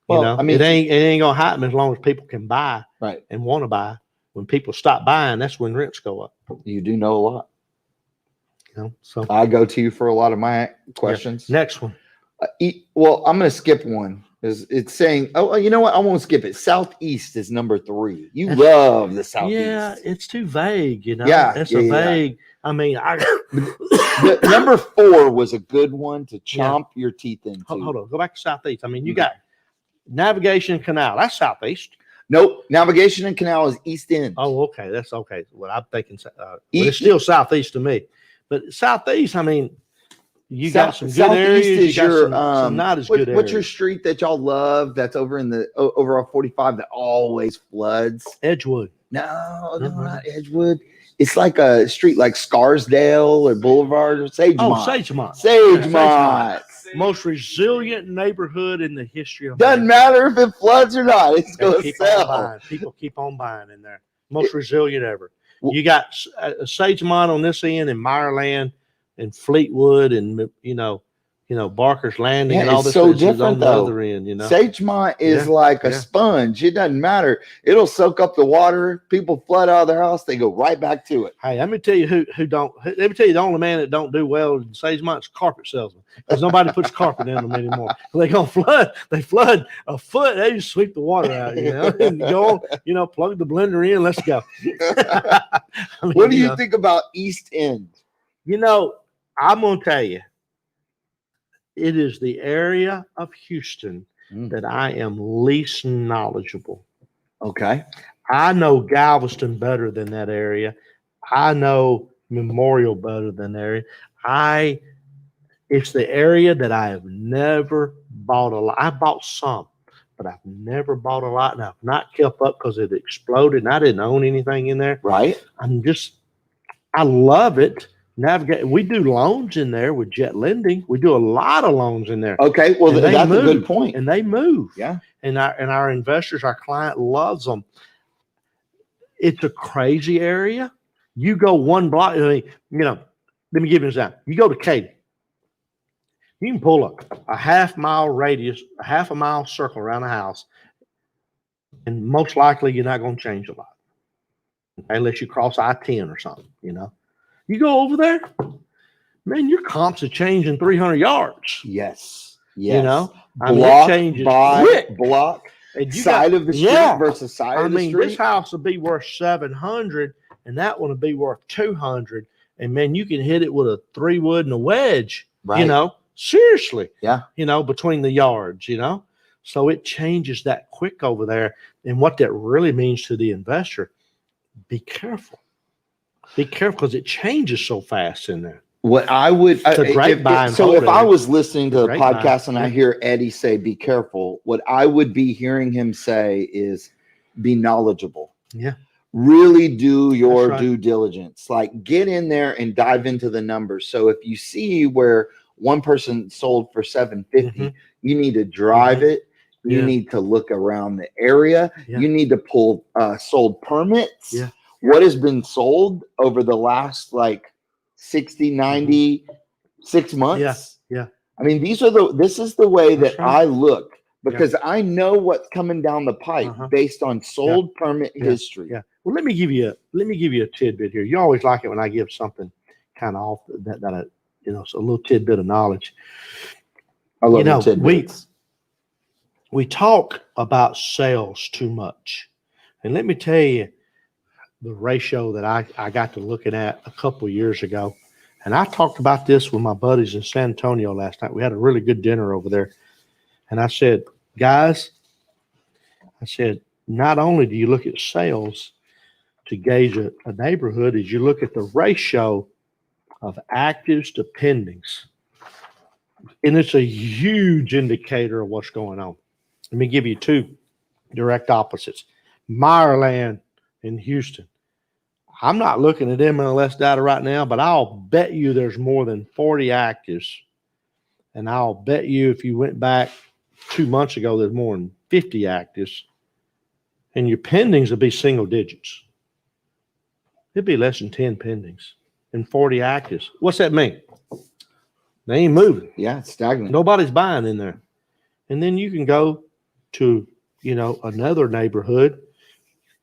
Well, I mean, it ain't going to happen as long as people can buy and want to buy. When people stop buying, that's when rents go up. You do know a lot. You know, so I go to you for a lot of my questions. Next one. Well, I'm going to skip one. It's saying, oh, you know what? I won't skip it. Southeast is number 3. You love the Southeast. Yeah, it's too vague, you know. Yeah, it's a vague. I mean, the number 4 was a good one to chomp your teeth into. Hold on, go back to Southeast. I mean, you got Navigation Canal. That's Southeast. Nope. Navigation and Canal is East End. Oh, okay. That's okay. Well, I'm thinking it's still Southeast to me. But Southeast, I mean, you got some good areas. Is you got your some not as good areas. What's your street that y'all love that's over in the over on 45 that always floods? Edgewood. No, not Edgewood. It's like a street like Scarsdale or Boulevard or Sagemont. Oh, Sagemont. Sagemont. Most resilient neighborhood in the history of Doesn't matter if it floods or not. It's going to sell. People keep on buying in there. Most resilient ever. You got Sagemont on this end and Meyerland and Fleetwood and, you know, Barker's Landing and all this. So different on the though. Other end, you know. Sagemont is like a sponge. It doesn't matter. It'll soak up the water. People flood out of their house. They go right back to it. Hey, let me tell you let me tell you the only man that don't do well in Sagemont's carpet salesman. Because nobody puts carpet in them anymore. They gonna flood. They flood a foot. They just sweep the water out, you know. And go, you know, plug the blender in. Let's go. I mean, what do you think about East End? You know, I'm gonna tell you. It is the area of Houston that I am least knowledgeable. Okay. I know Galveston better than that area. I know Memorial better than that area. It's the area that I have never bought a lot. I bought some, but I've never bought a lot. And I've not kept up because it exploded and I didn't own anything in there. Right. I love it. navigate. We do loans in there with Jet Lending. We do a lot of loans in there. Okay, well, And that's a good point. And they move. Yeah. And our investors, our client loves them. It's a crazy area. You go one block, I mean, let me give you an example. You go to Katy. You can pull a half-mile radius, a half a mile circle around the house, and most likely you're not going to change a lot. Okay, unless you cross I-10 or something, You go over there, man, your comps are changing 300 yards. Yes. Block it changes by quick. block, And side of the street versus side of the street. This house will be worth 700, and that one will be worth 200. And man, you can hit it with a 3-wood and a wedge. Right. Seriously. Yeah. Between the yards. So it changes that quick over there. And what that really means to the investor, be careful. Be careful because it changes so fast in there. What I would, if I was listening to the podcast and I hear Eddie say, be careful, what I would be hearing him say is be knowledgeable. Yeah. Really do your due diligence. Like get in there and dive into the numbers. So if you see where one person sold for $750, you need to drive it. You need to look around the area. Yeah. You need to pull sold permits. Yeah. What has been sold over the last 60, 90, 6 months. Yeah. I mean, this is the way that I look because I know what's coming down the pipe based on sold permit history. Yeah. Well, let me give you a tidbit here. You always like it when I give something kind of off that it's a little tidbit of knowledge. I love tidbits. We talk about sales too much. And let me tell you the ratio that I got to looking at a couple of years ago. And I talked about this with my buddies in San Antonio last night. We had a really good dinner over there. And I said, guys, not only do you look at sales to gauge a neighborhood, is you look at the ratio of actives to pendings. And it's a huge indicator of what's going on. Let me give you two direct opposites. Meyerland in Houston. I'm not looking at MLS data right now, but I'll bet you there's more than 40 actives. And I'll bet you if you went back 2 months ago, there's more than 50 actives. And your pendings would be single digits. It'd be less than 10 pendings and 40 actives. What's that mean? They ain't moving. Yeah, it's stagnant. Nobody's buying in there. And then you can go to, another neighborhood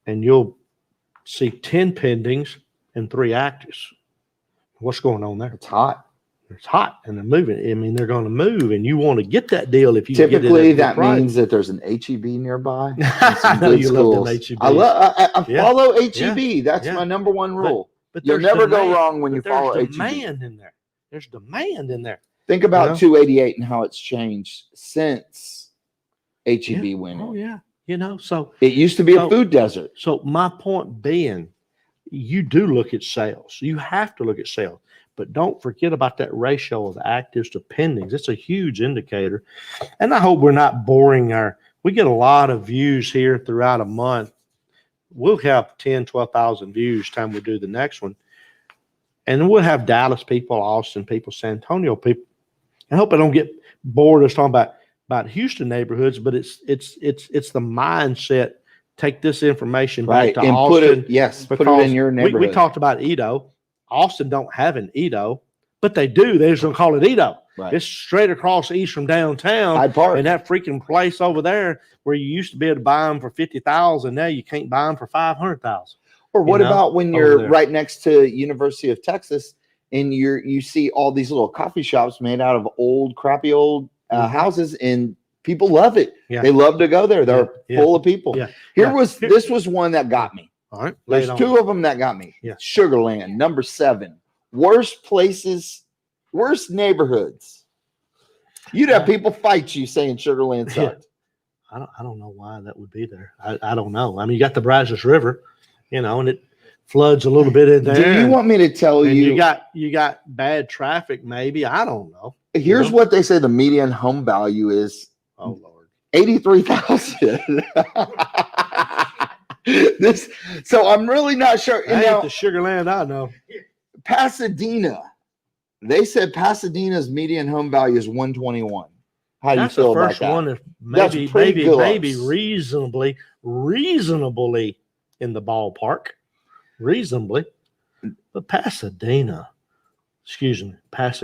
and you'll see 10 pendings and 3 actives. What's going on there? It's hot. It's hot and they're moving. I mean, they're going to move and you want to get that deal if you typically get it at that means that there's an HEB nearby. I know you love them HEB. I follow HEB. That's my number one rule. But you'll never go wrong when you follow HEB. There's demand in there. There's demand in there. Think about 288 and how it's changed since HEB went in. Oh yeah. So it used to be a food desert. So my point being, you do look at sales. You have to look at sales, but don't forget about that ratio of actives to pendings. It's a huge indicator. And I hope we're not boring we get a lot of views here throughout a month. We'll have 10, 12,000 views time we do the next one. And we'll have Dallas people, Austin people, San Antonio people. I hope I don't get bored of talking about Houston neighborhoods, but it's the mindset. Take this information back to and Austin. Put it in your neighborhood. We talked about Edo. Austin don't have an Edo, but they do. They just don't call it Edo. Right. It's straight across east from downtown. Hyde Park. And that freaking place over there where you used to be able to buy them for $50,000, now you can't buy them for $500,000. Or what about when you're right next to University of Texas and you see all these little coffee shops made out of crappy old houses, and people love it. Yeah. They love to go there. They're full of people. Yeah. This was one that got me. All right. There's two of them that got me. Yeah. Sugarland, number 7. Worst places, worst neighborhoods. You'd have people fight you saying Sugarland sucked. I don't know why that would be there. I don't know. I mean, you got the Brazos River, and it floods a little bit in there. Do you want me to tell you? You got bad traffic, maybe. I don't know. Here's what they say the median home value is. Oh Lord, $83,000. So I'm really not sure. The Sugarland I know. Pasadena. They said Pasadena's median home value is 121. How do you feel about that? That's the first one that's maybe reasonably in the ballpark. Reasonably. But Pasadena,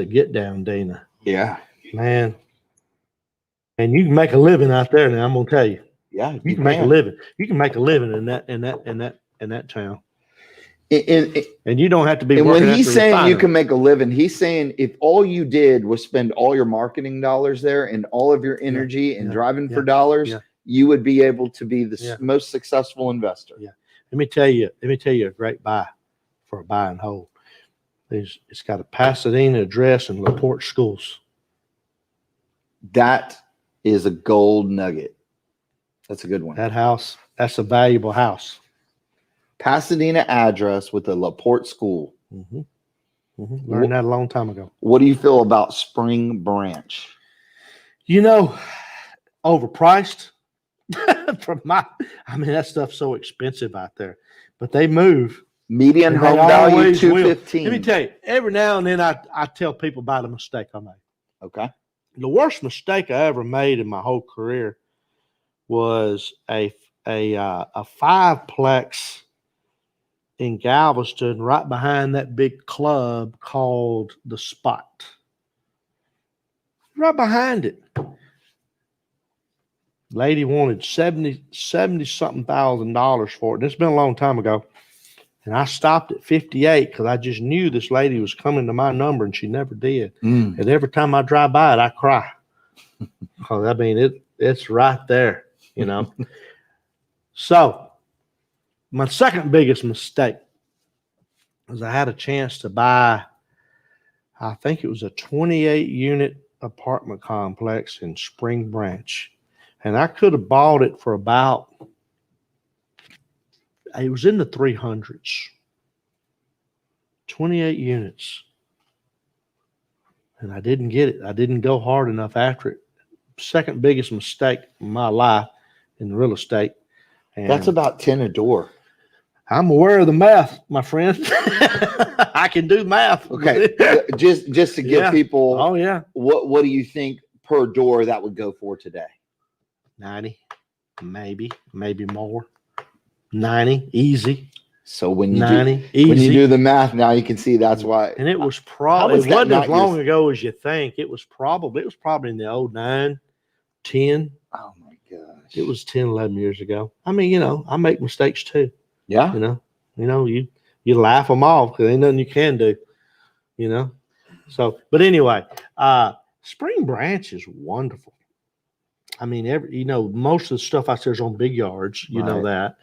get down, Dana. Yeah. Man. And you can make a living out there now, I'm gonna tell you. Yeah, you can make a living. You can make a living in that town. And you don't have to be. And when he's saying you can make a living, he's saying if all you did was spend all your marketing dollars there and all of your energy and driving for dollars, you would be able to be the most successful investor. Yeah. Let me tell you a great buy for a buy and hold. It's got a Pasadena address and LaPorte schools. That is a gold nugget. That's a good one. That house, that's a valuable house. Pasadena address with the LaPorte school. Mm-hmm. Mm-hmm. Learned that a long time ago. What do you feel about Spring Branch? Overpriced. That stuff's so expensive out there. But they move. Median home value 215. Let me tell you, every now and then I tell people about a mistake I made. Okay. The worst mistake I ever made in my whole career was a fiveplex in Galveston, right behind that big club called The Spot. Right behind it. Lady wanted $70-something thousand for it. It's been a long time ago. And I stopped at 58 because I just knew this lady was coming to my number and she never did. And every time I drive by it, I cry. Because it's right there, So my second biggest mistake was I had a chance to buy, I think it was a 28-unit apartment complex in Spring Branch. And I could have bought it for about, it was in the 300s. 28 units. And I didn't get it. I didn't go hard enough after it. Second biggest mistake in my life in real estate. And that's about 10 a door. I'm aware of the math, my friend. I can do math. Okay. just to give people. Oh yeah. What do you think per door that would go for today? 90, maybe more. 90, easy. So when you 90, when you do the math now, you can see that's why. And it was probably, it wasn't as long ago as you think. It was probably in the 09, 10. Oh my gosh. It was 10, 11 years ago. I make mistakes too. Yeah. You laugh them off because ain't nothing you can do, So, but anyway, Spring Branch is wonderful. Most of the stuff out there is on big yards. You know that.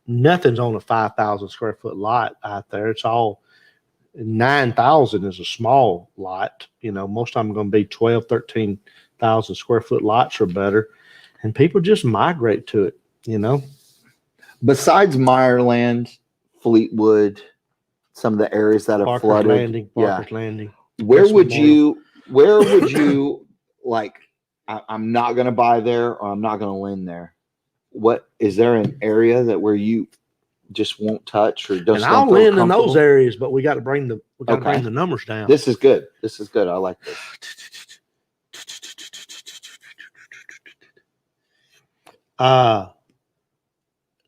Nothing's on a 5,000 square foot lot out there. It's all 9,000 is a small lot. Most of them are going to be 12, 13,000 square foot lots or better. And people just migrate to it, Besides Meyerland, Fleetwood, some of the areas that have flooded. Parker's Landing. Where would you like, I'm not going to buy there or I'm not going to lend there? What is there an area that where you just won't touch or don't? And I'll lend in those areas, but we got to bring the numbers down. This is good. I like this.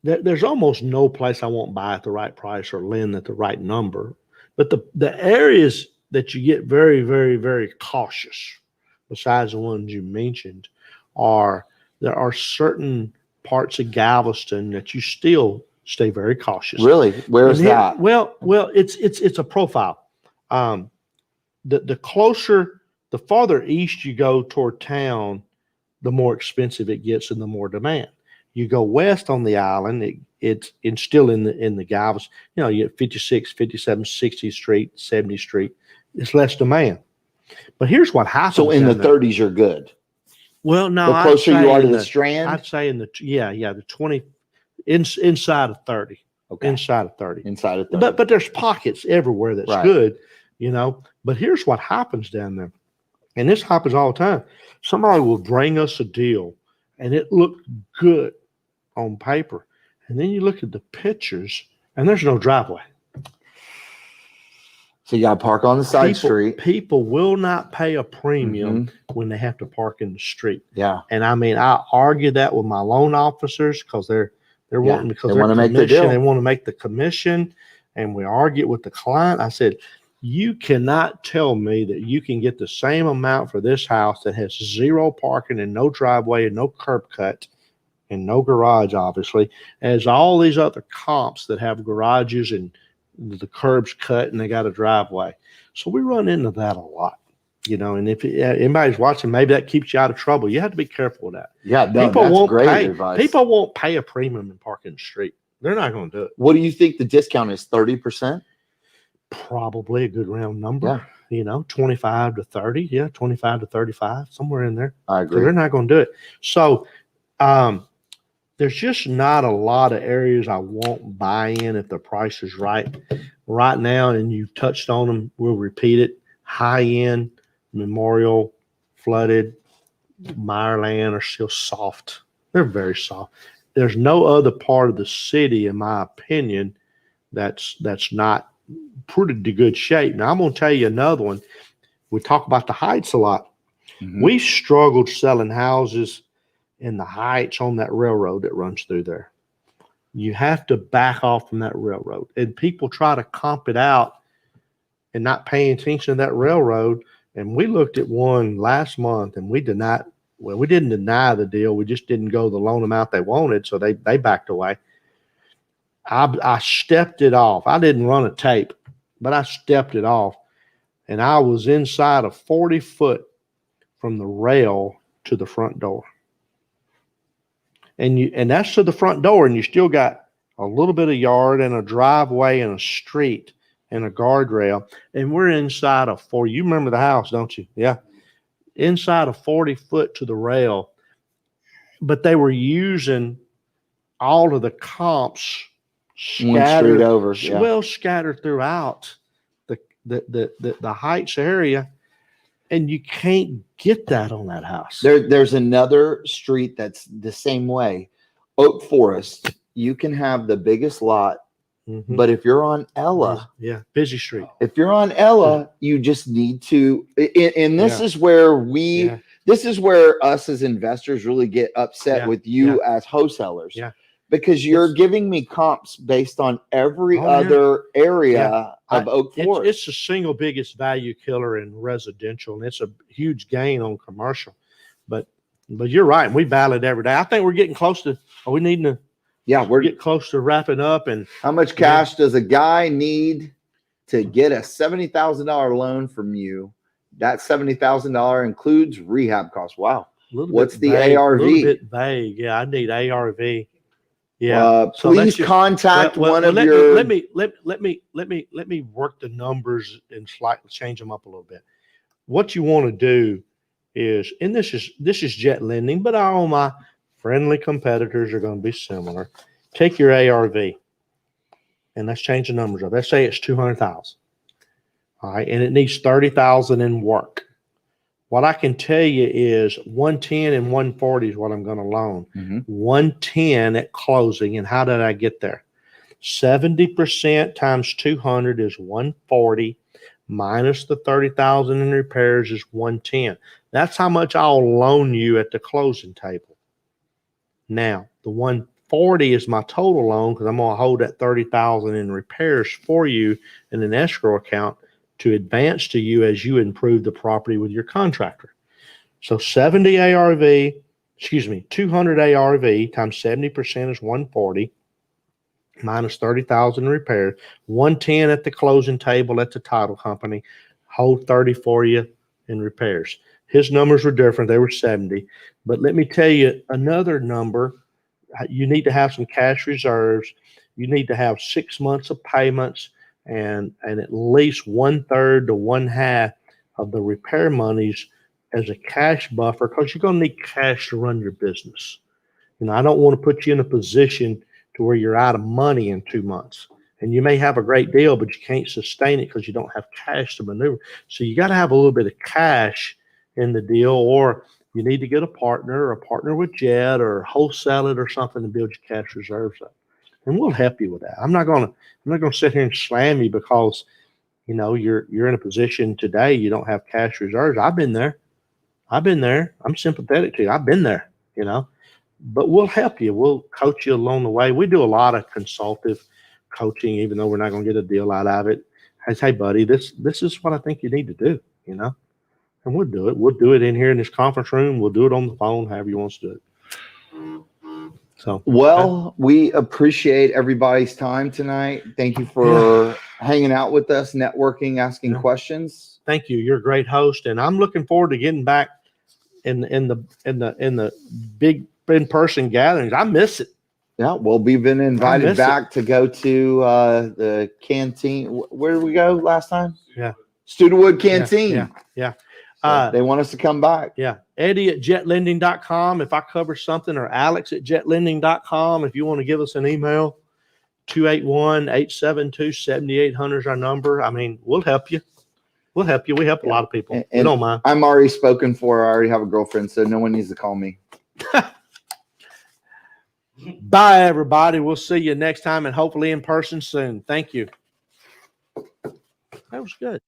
There's almost no place I won't buy at the right price or lend at the right number. But the areas that you get very, very, very cautious, besides the ones you mentioned, there are certain parts of Galveston that you still stay very cautious. Really? Where's that? Well, it's a profile. The farther east you go toward town, the more expensive it gets and the more demand. You go west on the island, it's still in the Galveston. You get 56, 57, 60th Street, 70th Street. It's less demand. But here's what happens. So in the 30s, you're good. Well, no, the closer you are to the Strand, I'd say the 20 inside of 30. Okay, inside of 30. But there's pockets everywhere that's good, But here's what happens down there, and this happens all the time. Somebody will bring us a deal, and it looked good on paper, and then you look at the pictures, and there's no driveway. So you got to park on the side street. People will not pay a premium when they have to park in the street. Yeah. And I mean, I argue that with my loan officers because they're wanting, because they want to make the deal. They want to make the commission. And we argue with the client. I said, you cannot tell me that you can get the same amount for this house that has 0 parking and no driveway and no curb cut and no garage, obviously, as all these other comps that have garages and the curbs cut and they got a driveway. So we run into that a lot, you know, and if anybody's watching, maybe that keeps you out of trouble. You have to be careful with that. Yeah, no, that's great advice. People won't pay a premium and park in the street. They're not going to do it. What do you think the discount is? 30%? Probably a good round number. Yeah. You know, 25 to 30. Yeah, 25 to 35, somewhere in there. I agree. So they're not going to do it. So there's just not a lot of areas I won't buy in if the price is right. Right now, and you've touched on them, we'll repeat it. High end, Memorial, flooded, Meyerland are still soft. They're very soft. There's no other part of the city, in my opinion, that's not pretty good shape. Now, I'm going to tell you another one. We talk about the Heights a lot. We struggled selling houses in the Heights on that railroad that runs through there. You have to back off from that railroad. And people try to comp it out and not paying attention to that railroad. And we looked at one last month and we didn't deny the deal. We just didn't go the loan amount they wanted. So they backed away. I stepped it off. I didn't run a tape, but I stepped it off. And I was inside of 40 foot from the rail to the front door. And that's to the front door, and you still got a little bit of yard and a driveway and a street and a guardrail. And we're inside of 40. You remember the house, don't you? Yeah. Inside of 40 foot to the rail. But they were using all of the comps scattered over. Yeah. Well, scattered throughout the Heights area. And you can't get that on that house. There's another street that's the same way. Oak Forest, you can have the biggest lot, but if you're on Ella, busy street. If you're on Ella, you just need to. And this is where this is where us as investors really get upset with you as wholesalers. Yeah. Because you're giving me comps based on every other area of Oak Forest. It's the single biggest value killer in residential, and it's a huge gain on commercial. But you're right. We battle it every day. I think we're getting close to. Are we needing to? Yeah, we're getting close to wrapping up. And how much cash does a guy need to get a $70,000 loan from you? That $70,000 includes rehab costs. Wow. What's the ARV? A little bit vague. Yeah, I need ARV. Yeah. Please contact one of your. Let me work the numbers and slightly change them up a little bit. What you want to do is, and this is jet lending, but all my friendly competitors are going to be similar. Take your ARV, and let's change the numbers up. Let's say it's 200,000. All right, and it needs 30,000 in work. What I can tell you is 110 and 140 is what I'm going to loan. 110 at closing. And how did I get there? 70% times 200 is 140 minus the 30,000 in repairs is 110. That's how much I'll loan you at the closing table. Now, the 140 is my total loan because I'm going to hold that 30,000 in repairs for you in an escrow account to advance to you as you improve the property with your contractor. So 200 ARV times 70% is 140 minus 30,000 in repairs, 110 at the closing table at the title company, hold 30 for you in repairs. His numbers were different. They were 70. But let me tell you another number. You need to have some cash reserves. You need to have 6 months of payments and at least 1/3 to 1/2 of the repair monies as a cash buffer, because you're going to need cash to run your business. You know, I don't want to put you in a position to where you're out of money in 2 months. And you may have a great deal, but you can't sustain it because you don't have cash to maneuver. So you got to have a little bit of cash in the deal, or you need to get a partner with Jed, or wholesale it or something to build your cash reserves up. And we'll help you with that. I'm not gonna sit here and slam you because you know, you're in a position today, you don't have cash reserves. I've been there. I'm sympathetic to you. I've been there, you know, but we'll help you. We'll coach you along the way. We do a lot of consultative coaching, even though we're not going to get a deal out of it. I say, hey, buddy, this is what I think you need to do, you know, and we'll do it. We'll do it in here in this conference room. We'll do it on the phone, however you want us to do it. So, well, we appreciate everybody's time tonight. Thank you for hanging out with us, networking, asking questions. Thank you. You're a great host, and I'm looking forward to getting back in the big in-person gatherings. I miss it. Yeah, well, we've been invited back to go to the canteen. Where did we go last time? Yeah, Studewood Canteen. Yeah. So they want us to come back. Yeah. Eddie at jetlending.com. If I cover something, or Alex at jetlending.com. If you want to give us an email, 281-872-7800 is our number. I mean, we'll help you. We help a lot of people. And we don't mind. I'm already spoken for. I already have a girlfriend, so no one needs to call me. Bye, everybody. We'll see you next time, and hopefully in person soon. Thank you. That was good.